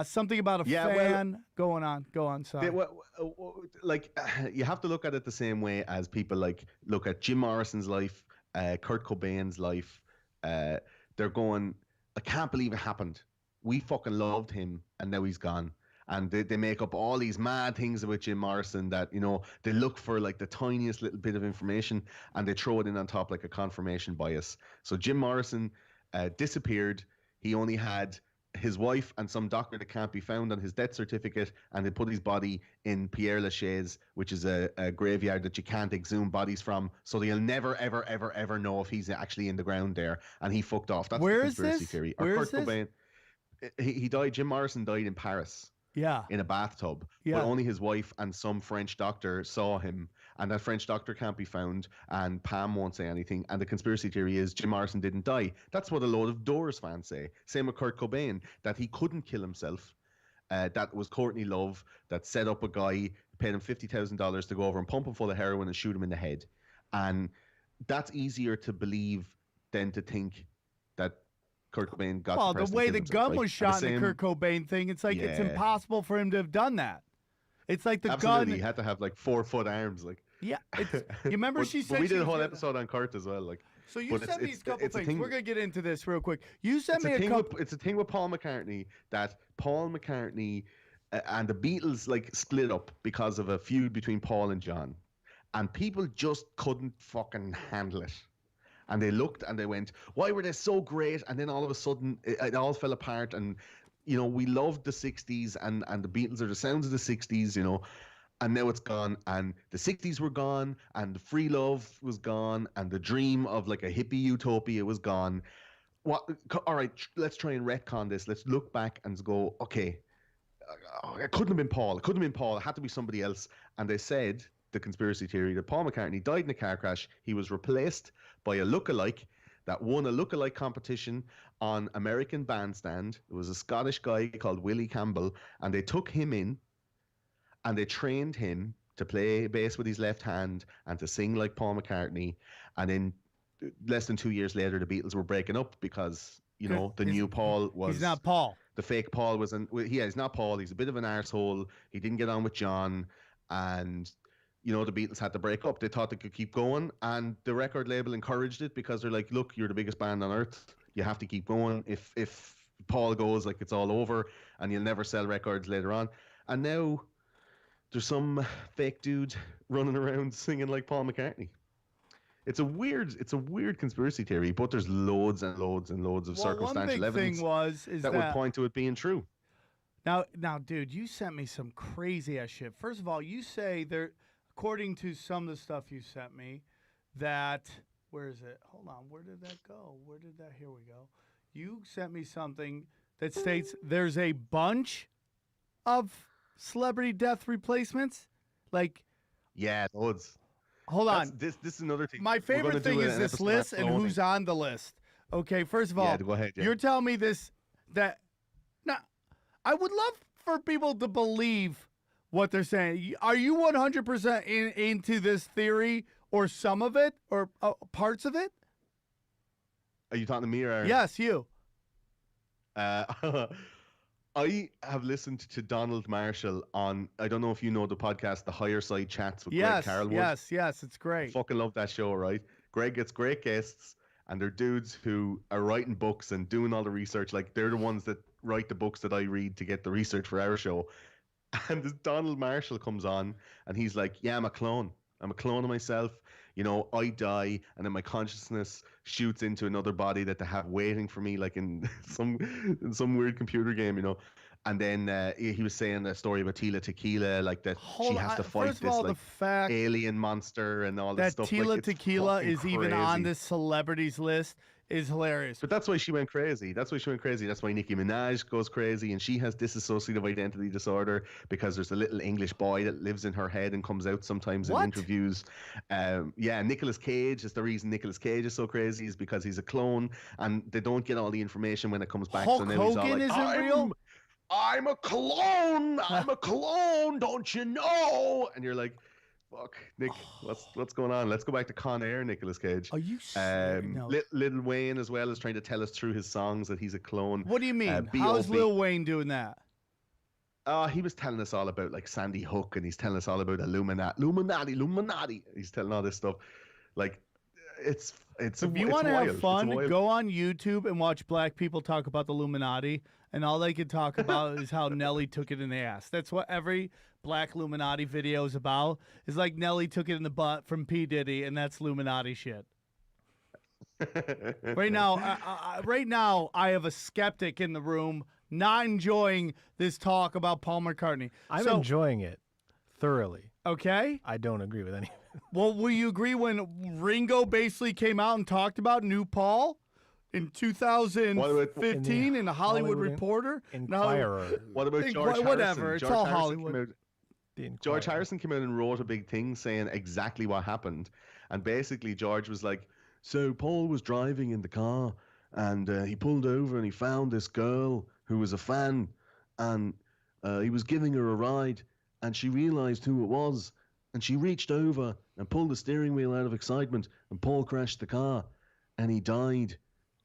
Something about a fan. Go on, sorry. You have to look at it the same way as people look at Jim Morrison's life, Kurt Cobain's life. They're going, I can't believe it happened. We fucking loved him, and now he's gone. And they make up all these mad things about Jim Morrison that, they look for like the tiniest little bit of information and they throw it in on top like a confirmation bias. So Jim Morrison disappeared. He only had his wife and some doctor that can't be found on his death certificate, and they put his body in Père Lachaise, which is a graveyard that you can't exhume bodies from, so you'll never, ever, ever, ever know if he's actually in the ground there, and he fucked off. That's the conspiracy theory. Or Kurt Cobain. He died. Jim Morrison died in Paris. Yeah. In a bathtub. Yeah. But only his wife and some French doctor saw him, and that French doctor can't be found, and Pam won't say anything. And the conspiracy theory is Jim Morrison didn't die. That's what a load of Doors fans say. Same with Kurt Cobain, that he couldn't kill himself. That was Courtney Love that set up a guy, paid him $50,000 to go over and pump him full of heroin and shoot him in the head. And that's easier to believe than to think that Kurt Cobain got the way the gun was shot in the Kurt Cobain thing, it's like it's impossible for him to have done that. It's like the gun. He had to have like 4-foot arms. Like you remember she said we did a whole episode on Kurt as well. Like so you sent me a couple things. We're gonna get into this real quick. You sent me a couple. It's a thing with Paul McCartney that Paul McCartney and the Beatles like split up because of a feud between Paul and John, and people just couldn't fucking handle it. And they looked and they went, why were they so great? And then all of a sudden, it all fell apart. And, we loved the 60s and the Beatles are the sounds of the 60s, and now it's gone. And the 60s were gone and the free love was gone and the dream of like a hippie utopia was gone. All right, let's try and retcon this. Let's look back and go, okay, it couldn't have been Paul. It couldn't have been Paul. It had to be somebody else. And they said, the conspiracy theory, that Paul McCartney died in a car crash. He was replaced by a lookalike that won a lookalike competition on American Bandstand. It was a Scottish guy called Willie Campbell, and they took him in and they trained him to play bass with his left hand and to sing like Paul McCartney. And then less than 2 years later, the Beatles were breaking up because, the new Paul was... He's not Paul. The fake Paul was... he's not Paul. He's a bit of an arsehole. He didn't get on with John, and... the Beatles had to break up. They thought they could keep going, and the record label encouraged it because they're like, look, you're the biggest band on earth. You have to keep going. If Paul goes, like, it's all over and you'll never sell records later on. And now there's some fake dude running around singing like Paul McCartney. It's a weird conspiracy theory, but there's loads and loads and loads of circumstantial evidence that would point to it being true. Now, dude, you sent me some crazy ass shit. First of all, you say there... According to some of the stuff you sent me, that Where is it? Hold on. Where did that go? Here we go. You sent me something that states there's a bunch of celebrity death replacements. Like, Yeah, loads. hold on. This is another thing. My favorite thing is this list and who's on the list. Okay, first of all, go ahead, yeah. you're telling me that now I would love for people to believe what they're saying. Are you 100% into this theory or some of it or parts of it? Are you talking to me or Aaron? Yes, you. I have listened to Donald Marshall on, I don't know if you know the podcast, The Higher Side Chats with Greg Yes, Carlwood. yes, it's I great. fucking love that show, right? Greg gets great guests, and they're dudes who are writing books and doing all the research. Like, they're the ones that write the books that I read to get the research for our show. And this Donald Marshall comes on, and he's like, yeah, I'm a clone. I'm a clone of myself. You know, I die, and then my consciousness shoots into another body that they have waiting for me, like in some weird computer game, you know. And then he was saying a story about Tila Tequila, like that she has to fight first of this all, like the fact alien monster and all this that stuff. Tila like, it's Tequila fucking is even on crazy. this celebrities list is hilarious. But that's why she went crazy. That's why Nicki Minaj goes crazy, and she has dissociative identity disorder because there's a little English boy that lives in her head and comes out sometimes in interviews. Yeah, Nicolas Cage is the reason Nicolas Cage is so crazy is because he's a clone, and they don't get all the information when it comes back. Hulk so now he's all Hogan like, isn't real? I'm a clone. I'm a clone. Don't you know? And you're like, fuck, Nick, what's going on? Let's go back to Con Air, Nicolas Cage. Are you serious? No. Lil Wayne as well is trying to tell us through his songs that he's a clone. What do you mean? How's B.O.B. Lil Wayne doing that? He was telling us all about like Sandy Hook, and he's telling us all about Illuminati. He's telling all this stuff. Like, it's If you want to have fun, go on YouTube and watch black people talk about the Illuminati, and all they can talk about is how Nelly took it in the ass. That's what every black Illuminati video is about. It's like Nelly took it in the butt from P. Diddy, and that's Illuminati shit. Right now, I have a skeptic in the room not enjoying this talk about Paul McCartney. I'm enjoying it thoroughly. Okay? I don't agree with any of it. Well, will you agree when Ringo basically came out and talked about New Paul in 2015 in the Hollywood Reporter? Inquirer. What about George Harrison? Whatever, it's all Hollywood. George Harrison came out and wrote a big thing saying exactly what happened. And basically, George was like, so Paul was driving in the car, and he pulled over and he found this girl who was a fan, and he was giving her a ride, and she realized who it was, and she reached over and pulled the steering wheel out of excitement, and Paul crashed the car, and he died.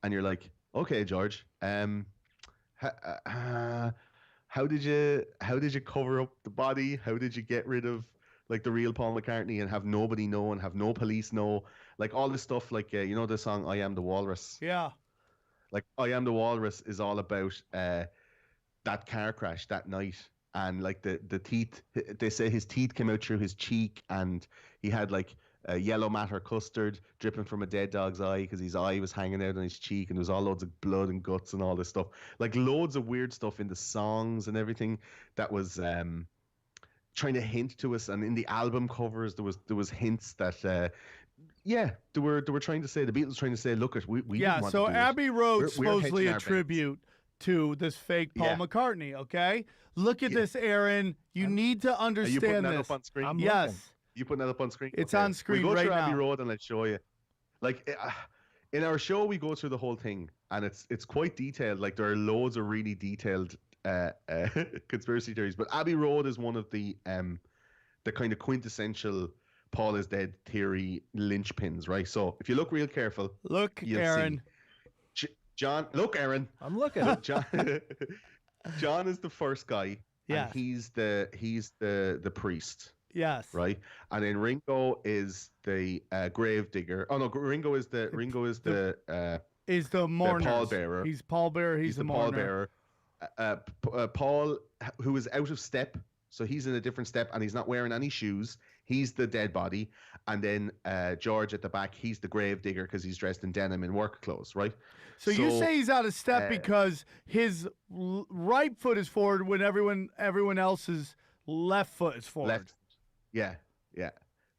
And you're like, okay, George, how did you cover up the body? How did you get rid of like the real Paul McCartney and have nobody know and have no police know? Like all this stuff, like you know the song "I Am the Walrus." Yeah. Like "I Am the Walrus" is all about that car crash that night, and like the teeth. They say his teeth came out through his cheek, and he had like yellow matter custard dripping from a dead dog's eye because his eye was hanging out on his cheek, and there was all loads of blood and guts and all this stuff. Like loads of weird stuff in the songs and everything that was trying to hint to us. And in the album covers, there was hints that. Yeah, they were trying to say, the Beatles trying to say, look, we yeah. didn't want So to do Abbey Road's We're supposedly hedging a our tribute to this fake Paul Yeah. McCartney. Okay, look at this, Aaron. You need to Are you putting understand that this. up on screen? I'm Yes. looking. You putting that up on screen? It's on screen We go right through Abbey now. Road and let's show you. Like in our show, we go through the whole thing, and it's quite detailed. Like there are loads of really detailed conspiracy theories, but Abbey Road is one of the kind of quintessential Paul is dead theory linchpins, right? So if you look real careful, Look, you'll Aaron. see. John, look, Aaron. I'm looking. John is the first guy. Yes. And he's the priest. Yes. Right, and then Ringo is the grave digger. Oh no, Ringo is the Is the mourner. pallbearer. He's pallbearer. He's the mourner. pallbearer. Paul, who is out of step, so he's in a different step, and he's not wearing any shoes. He's the dead body, and then George at the back, he's the grave digger because he's dressed in denim and work clothes, right? So you say he's out of step because his right foot is forward when everyone else's left foot is forward. Left. Yeah.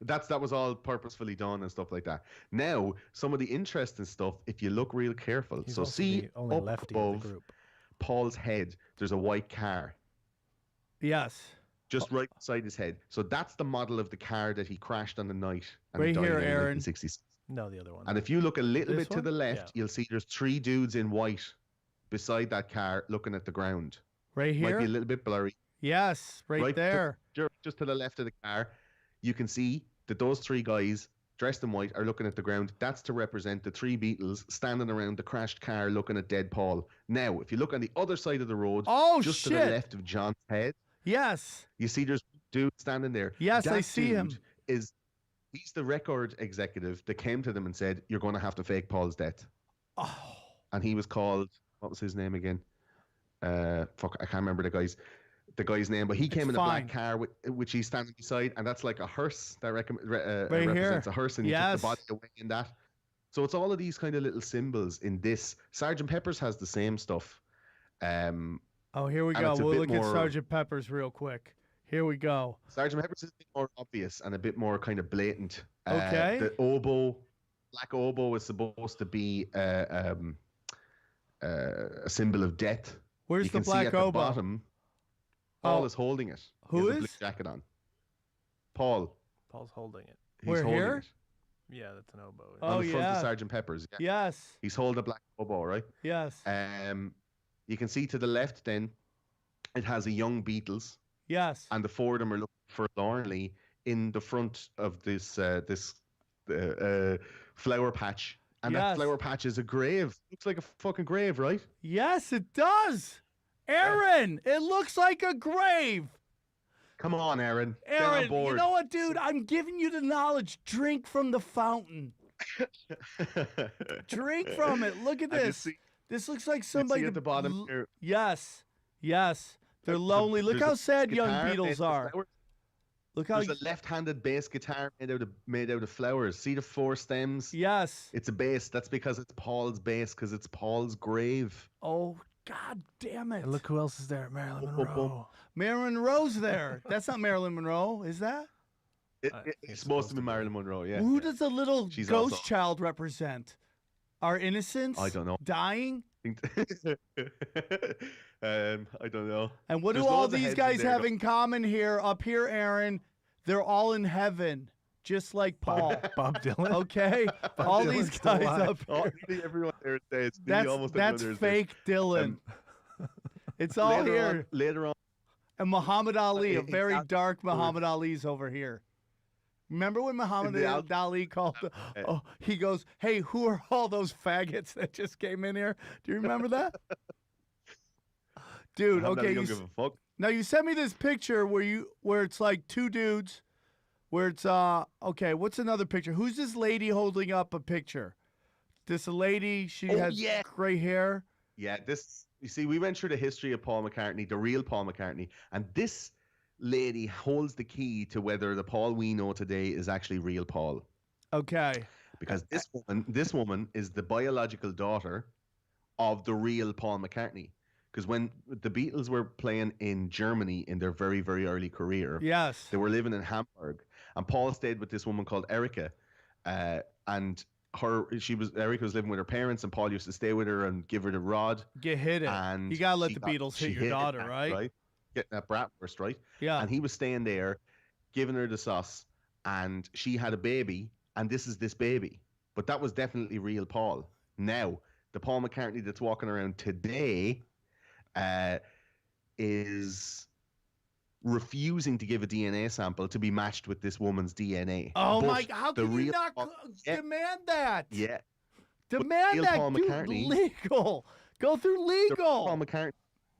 That was all purposefully done and stuff like that. Now, some of the interesting stuff, if you look real careful. He's So also see the only up lefty of above the group. Paul's head, there's a white car. Yes. Just right beside his head. So that's the model of the car that he crashed on the night and Right he died here, in Aaron. 1966. No, the other one. And if you look a little This bit to one? the left, Yeah. you'll see there's 3 dudes in white beside that car looking at the ground. Right Might here? be a little bit blurry. Yes, right there. Just to the left of the car, you can see that those 3 guys dressed in white are looking at the ground. That's to represent the 3 Beatles standing around the crashed car looking at dead Paul. Now, if you look on the other side of the road, Oh, just shit. to the left of John's head, Yes. you see there's a dude standing there. Yes, I That see him. dude he's the record executive that came to them and said, "You're going to have to fake Paul's death." Oh. And he was called, what was his name again? I can't remember the guy's name, but he came in a black car which he's standing beside, and that's like a hearse that represents a hearse, and he took the body away in that. So it's all of these kind of little symbols in this. Sgt. Pepper's has the same stuff. Oh, here we go. We'll look at Sgt. Pepper's real quick. Here we go. Sgt. Pepper's is a bit more obvious and a bit more kind of blatant. Okay. The oboe, black oboe, is supposed to be a symbol of death. Where's the black oboe? At the oboe? bottom, Paul is holding it. Who he has is? a blue jacket on. Paul. Paul's holding it. He's We're holding here? it. Yeah, that's an oboe. Oh, On the front yeah. of Sgt. Pepper's. Yeah. Yes. He's holding a black oboe, right? Yes. You can see to the left then, it has a young Beatles, Yes. and the 4 of them are looking forlornly in the front of this flower patch. And that Yes. flower patch is a grave. Looks like a fucking grave, right? Yes, it does. Aaron, it looks like a grave. Come on, Aaron. Get on Aaron, board. you know what, dude? I'm giving you the knowledge. Drink from the fountain. Drink from it. Look at I can this. see- This looks like you somebody see at the bottom here. Yes. Yes. They're lonely. Look There's how a sad young guitar made Beatles out of are. flowers. Look how There's a left-handed bass guitar made out of flowers. See the 4 stems? Yes. It's a bass. That's because it's Paul's bass, because it's Paul's grave. Oh, god damn it. And look who else is there. Marilyn Monroe. Marilyn Monroe's there. That's not Marilyn Monroe, is that? It's supposed to be Marilyn Monroe, yeah. Who does the little She's ghost also- child represent? Our innocence? I don't know. Dying? I don't know. And what There's do all loads of these heads guys there, have though. in common here? Up here, Aaron, they're all in heaven, just like Paul. Bob Dylan. Okay? all these Dylan's still guys alive. up Oh, here. nearly everyone there says. That's fake Dylan. It's all here. Later on, And Muhammad Ali, a he very got- dark Muhammad Ali's over here. Remember when Muhammad Ali called? Oh, he goes, "Hey, who are all those faggots that just came in here?" Do you remember that, dude? Muhammad Okay, Ali don't give a fuck. now you sent me this picture where it's like 2 dudes, where it's okay. What's another picture? Who's this lady holding up a picture? This a lady? She has gray hair. Yeah, you see, we went through the history of Paul McCartney, the real Paul McCartney, and this lady holds the key to whether the Paul we know today is actually real Paul. Okay. Because this woman is the biological daughter of the real Paul McCartney. Because when the Beatles were playing in Germany in their very, very early career, Yes. they were living in Hamburg, and Paul stayed with this woman called Erica, and Erica was living with her parents, and Paul used to stay with her and give her the rod. Get hit it. And You gotta let the Beatles hit your daughter, that, right? Getting that bratwurst, right? Yeah. And he was staying there, giving her the sauce, and she had a baby, and this is this baby. But that was definitely real Paul. Now, the Paul McCartney that's walking around today is refusing to give a DNA sample to be matched with this woman's DNA. Oh But my! How the can you real not Paul- demand that? Yeah. Demand real that, Paul dude. McCartney- Legal. Go through The real Paul legal. McCartney.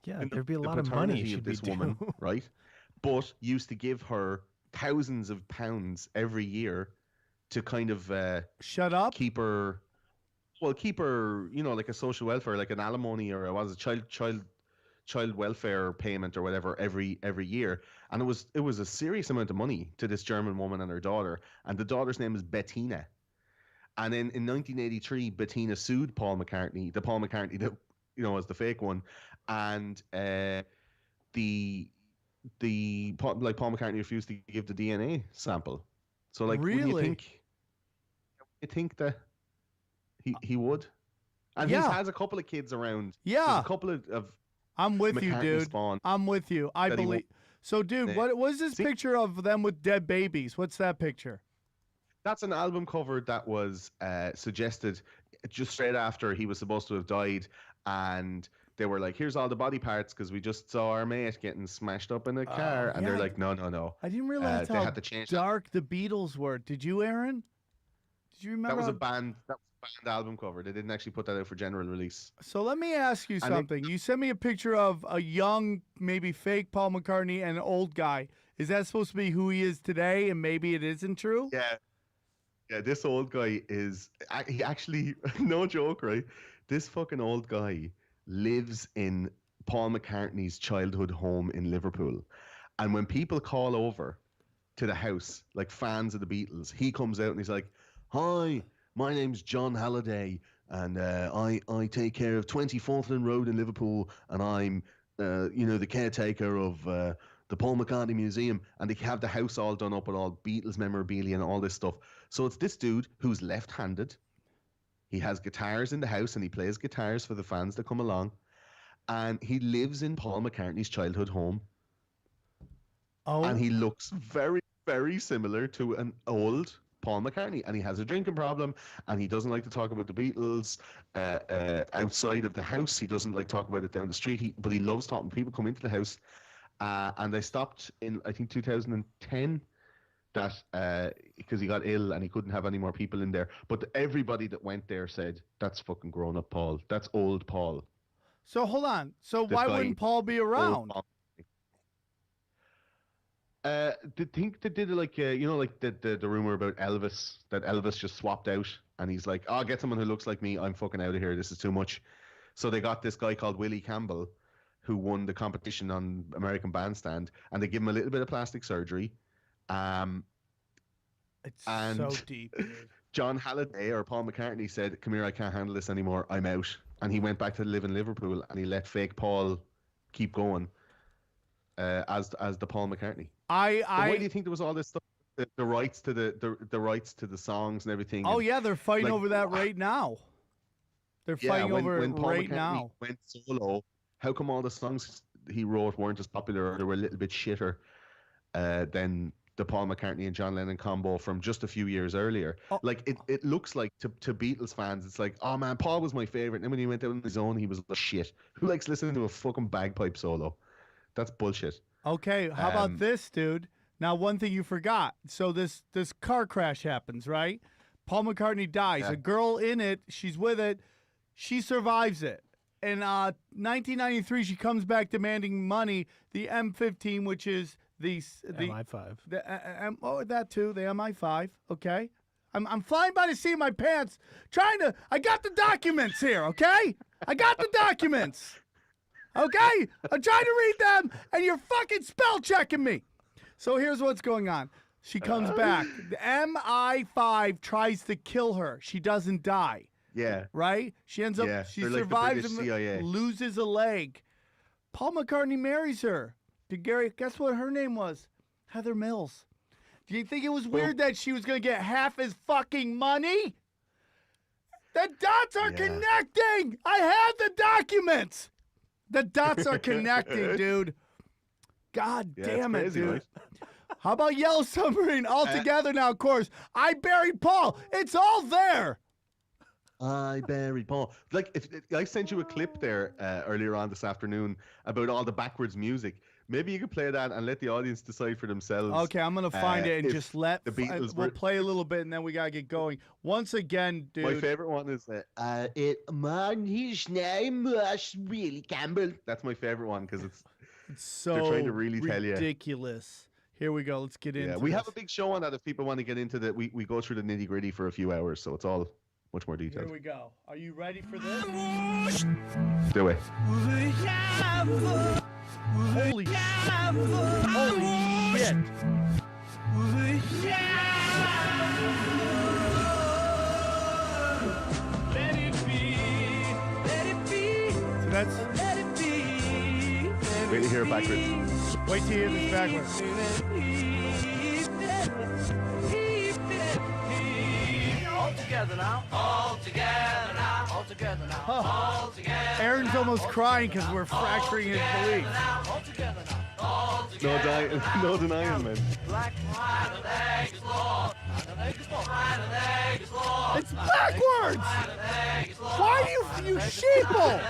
Yeah, in there'd be a the lot of money paternity should of be this due. woman, right? But used to give her thousands of pounds every year to kind of Shut up. keep her, like a social welfare, like an alimony or child welfare payment or whatever every year. And it was a serious amount of money to this German woman and her daughter. And the daughter's name is Bettina. And then in 1983, Bettina sued Paul McCartney, the Paul McCartney that was the fake one, and Paul McCartney refused to give the DNA sample. So like, really? wouldn't you think that he would? And he Yeah. has a couple of kids around. Yeah. There's a couple of I'm with you, McCartney dude. spawn I'm with you. I that he believe. So, dude, Yeah. what was this See- picture of them with dead babies? What's that picture? That's an album cover that was suggested just straight after he was supposed to have died, and they were like, "Here's all the body parts because we just saw our mate getting smashed up in a car," and yeah, they're like, "No." I didn't realize they how had to change that. dark the Beatles were. Did you, Aaron? Did you remember? That was a how- band. That was a band album cover. They didn't actually put that out for general release. So let me ask you And something. You sent me a picture of a young, maybe fake Paul McCartney and an old guy. Is that supposed to be who he is today, and maybe it isn't true? Yeah. This old guy is he actually no joke, right? This fucking old guy lives in Paul McCartney's childhood home in Liverpool, and when people call over to the house, like fans of the Beatles, he comes out and he's like, "Hi, my name's John Halliday, and I take care of 20 Falkland Road in Liverpool, and I'm the caretaker of the Paul McCartney Museum," and they have the house all done up with all Beatles memorabilia and all this stuff. So it's this dude who's left-handed. He has guitars in the house and he plays guitars for the fans that come along, and he lives in Paul McCartney's childhood home. Oh, And he looks very, very similar to an old Paul McCartney, and he has a drinking problem, and he doesn't like to talk about the Beatles outside of the house. He doesn't like talk about it down the street, but he loves talking. People come into the house, and they stopped in, I think, 2010, that because he got ill and he couldn't have any more people in there. But everybody that went there said, "That's fucking grown up Paul. That's old Paul." so hold on. So This why guy- wouldn't Paul be around? Old Paul. They think they did like like the rumor about Elvis, that Elvis just swapped out, and he's like, "Oh, get someone who looks like me. I'm fucking out of here. This is too much." So they got this guy called Willie Campbell, who won the competition on American Bandstand, and they give him a little bit of plastic surgery. It's and- so deep, dude. John Halliday or Paul McCartney said, "Come here, I can't handle this anymore. I'm out." And he went back to live in Liverpool, and he let fake Paul keep going as the Paul McCartney. But why do you think there was all this stuff? The rights to the rights to the songs and everything. Oh and, yeah, they're fighting like, over that right now. They're yeah, fighting over when it Paul right McCartney now. went solo, how come all the songs he wrote weren't as popular, or they were a little bit shitter than the Paul McCartney and John Lennon combo from just a few years earlier? Oh. Like it looks like to Beatles fans, it's like, "Oh man, Paul was my favorite." And then when he went out on his own, he was the shit. Who likes listening to a fucking bagpipe solo? That's bullshit. Okay, how about Um, this, dude? Now, one thing you forgot. So this car crash happens, right? Paul McCartney dies. Yeah. A girl in it, she's with it. She survives it. In 1993, she comes back demanding money. The M15, which is the MI5. that too, the MI5. Okay, I'm flying by the seat of my pants, I got the documents here. Okay, I got the documents. Okay, I'm trying to read them, and you're fucking spell checking me. So here's what's going on. She comes back. The MI5 tries to kill her. She doesn't die. Yeah. Right? She ends up, Yeah, she they're like the survives British and CIA. loses a leg. Paul McCartney marries her. Guess what her name was? Heather Mills. Do you think it was weird that she was going to get half his fucking money? The dots are Yeah. connecting. I had the documents. The dots are connecting, dude. God Yeah, damn it's it, crazy, dude. right? How about Yellow Submarine all together now, of course? I buried Paul. It's all there. I buried Paul. Like, if I sent you a clip there earlier on this afternoon about all the backwards music. Maybe you could play that and let the audience decide for themselves. Okay, I'm gonna find it and if just let the Beatles we'll were- play a little bit and then we gotta get going. Once again, dude. My favorite one is his name was Willie Campbell. That's my favorite one because it's so they're trying to really tell you. ridiculous. Here we go. Let's get into yeah. We have a this. big show on that if people want to get into that. We go through the nitty gritty for a few hours, so it's all much more Here detailed. we go. Are you ready for this? Do it. Holy shit. Holy shit. So that's Wait to hear it backwards. wait till you hear this backwards. Aaron's almost crying because we're fracturing his beliefs. No denying, man. It's backwards! Why you sheeple?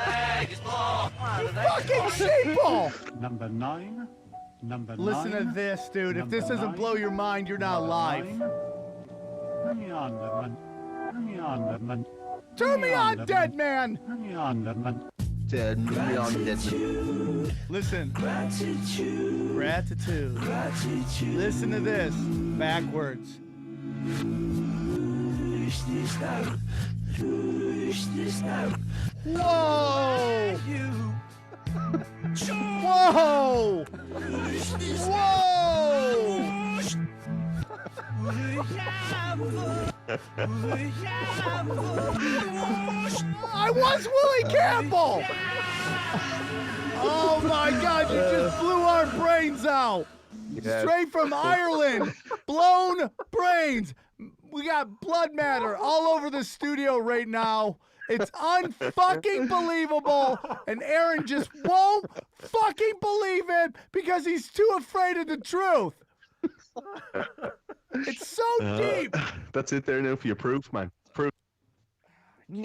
You fucking sheeple! Number 9. Number 9. Listen to this, dude. If this doesn't blow your mind, you're not alive. Turn me on, man. Turn me on, dead man! Turn me on, man. Listen. Gratitude. Listen to this. Backwards. Whoa! Whoa! I was Willie Campbell! Oh my God, you just blew our brains out! Yes. Straight from Ireland! Blown brains! We got blood matter all over the studio right now. It's unfucking believable, and Aaron just won't fucking believe it because he's too afraid of the truth. It's so deep. That's it there now for your proof, man. Proof.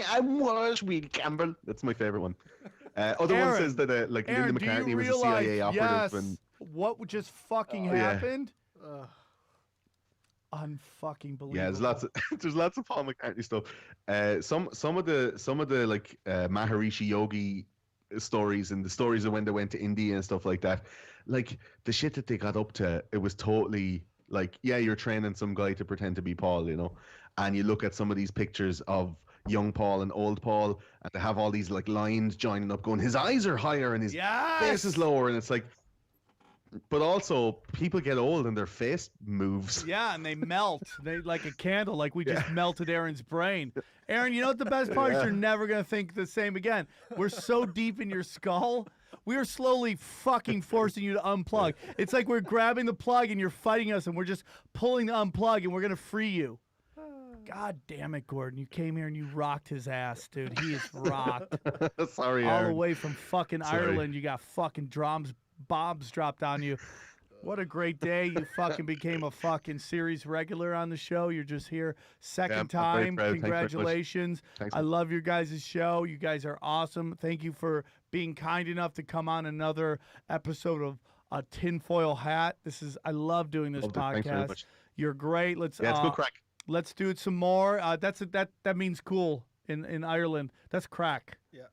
I was Willie Campbell. That's my favorite one. Other Aaron, one says that like Aaron, Linda McCartney was a CIA operative. Yes, And what just fucking happened? Unfucking believable. yeah, there's lots of Paul McCartney stuff. Some of the like Maharishi Yogi stories and the stories of when they went to India and stuff like that. Like the shit that they got up to, it was totally like, yeah, you're training some guy to pretend to be Paul, you know. And you look at some of these pictures of young Paul and old Paul, and they have all these like lines joining up, going, his eyes are higher and his face is lower, and it's like. But also, people get old and their face moves. Yeah, and they melt. They like a candle, like we just melted Aaron's brain. Aaron, you know what the best part is? You're never going to think the same again. We're so deep in your skull. We are slowly fucking forcing you to unplug. It's like we're grabbing the plug and you're fighting us, and we're just pulling the unplug, and we're going to free you. God damn it, Gordon. You came here and you rocked his ass, dude. He is rocked. Sorry, All Aaron. the way from fucking Ireland. You got fucking bombs dropped on you. What a great day. You fucking became a fucking series regular on the show. You're just here second time. Congratulations. Thanks. I love your guys' show. You guys are awesome. Thank you for being kind enough to come on another episode of a Tinfoil Hat. I love doing this Thanks very podcast. much. You're great. It's good crack. Let's do it some more. That means cool in Ireland. That's crack. Yeah.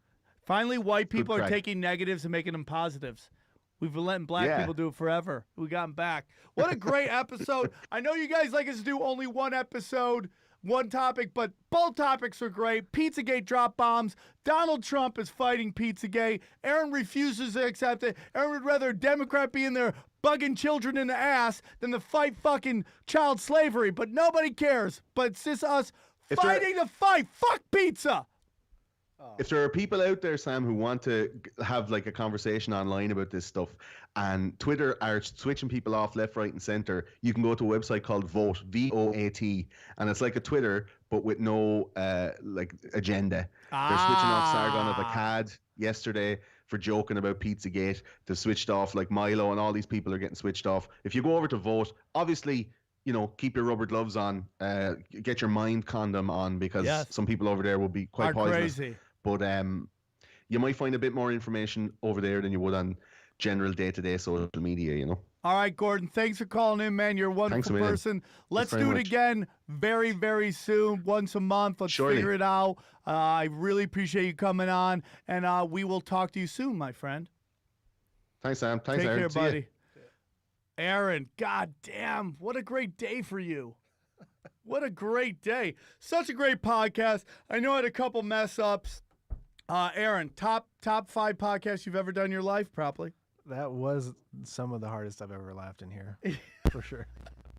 Finally, white people are crack. taking negatives and making them positives. We've been letting black people do it forever. We got them back. What a great episode. I know you guys like us to do only one episode, one topic, but both topics are great. Pizzagate drop bombs. Donald Trump is fighting Pizzagate. Aaron refuses to accept it. Aaron would rather a Democrat be in there bugging children in the ass than to fight fucking child slavery. But nobody cares. But it's just us fighting the fight. Fuck pizza. If there are people out there, Sam, who want to have like a conversation online about this stuff, and Twitter are switching people off left, right, and center, you can go to a website called Vote, V-O-A-T, and it's like a Twitter but with no like agenda. They're switching off Sargon of Akkad yesterday for joking about Pizzagate. They've switched off like Milo, and all these people are getting switched off. If you go over to Vote, obviously, you know, keep your rubber gloves on, get your mind condom on, because some people over there will be quite poisonous. Crazy. But you might find a bit more information over there than you would on general day-to-day social media, you know. All right, Gordon, thanks for calling in, man. You're a wonderful person. Let's do it again very, very soon, once a month. Let's figure it out. I really appreciate you coming on, and we will talk to you soon, my friend. Thanks, Sam. Thanks, Take Aaron. care, See buddy. ya. Aaron, god damn, what a great day for you. What a great day. Such a great podcast. I know I had a couple mess-ups. Aaron, top 5 podcasts you've ever done in your life, probably. That was some of the hardest I've ever laughed in here, for sure.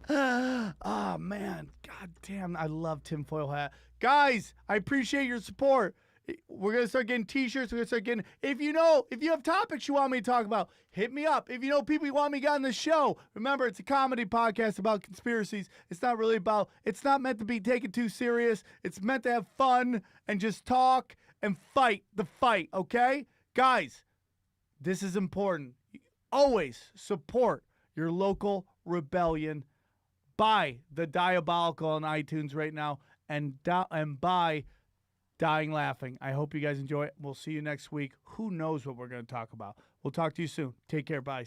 Oh, man. God damn, I love Tinfoil Hat. Guys, I appreciate your support. We're going to start getting t-shirts. We're going to start getting, if you have topics you want me to talk about, hit me up. If you know people you want me to get on the show, remember, it's a comedy podcast about conspiracies. It's not meant to be taken too serious. It's meant to have fun and just talk and fight the fight, okay? Guys, this is important. Always support your local rebellion. Buy The Diabolical on iTunes right now and buy Dying Laughing. I hope you guys enjoy it. We'll see you next week. Who knows what we're going to talk about? We'll talk to you soon. Take care. Bye.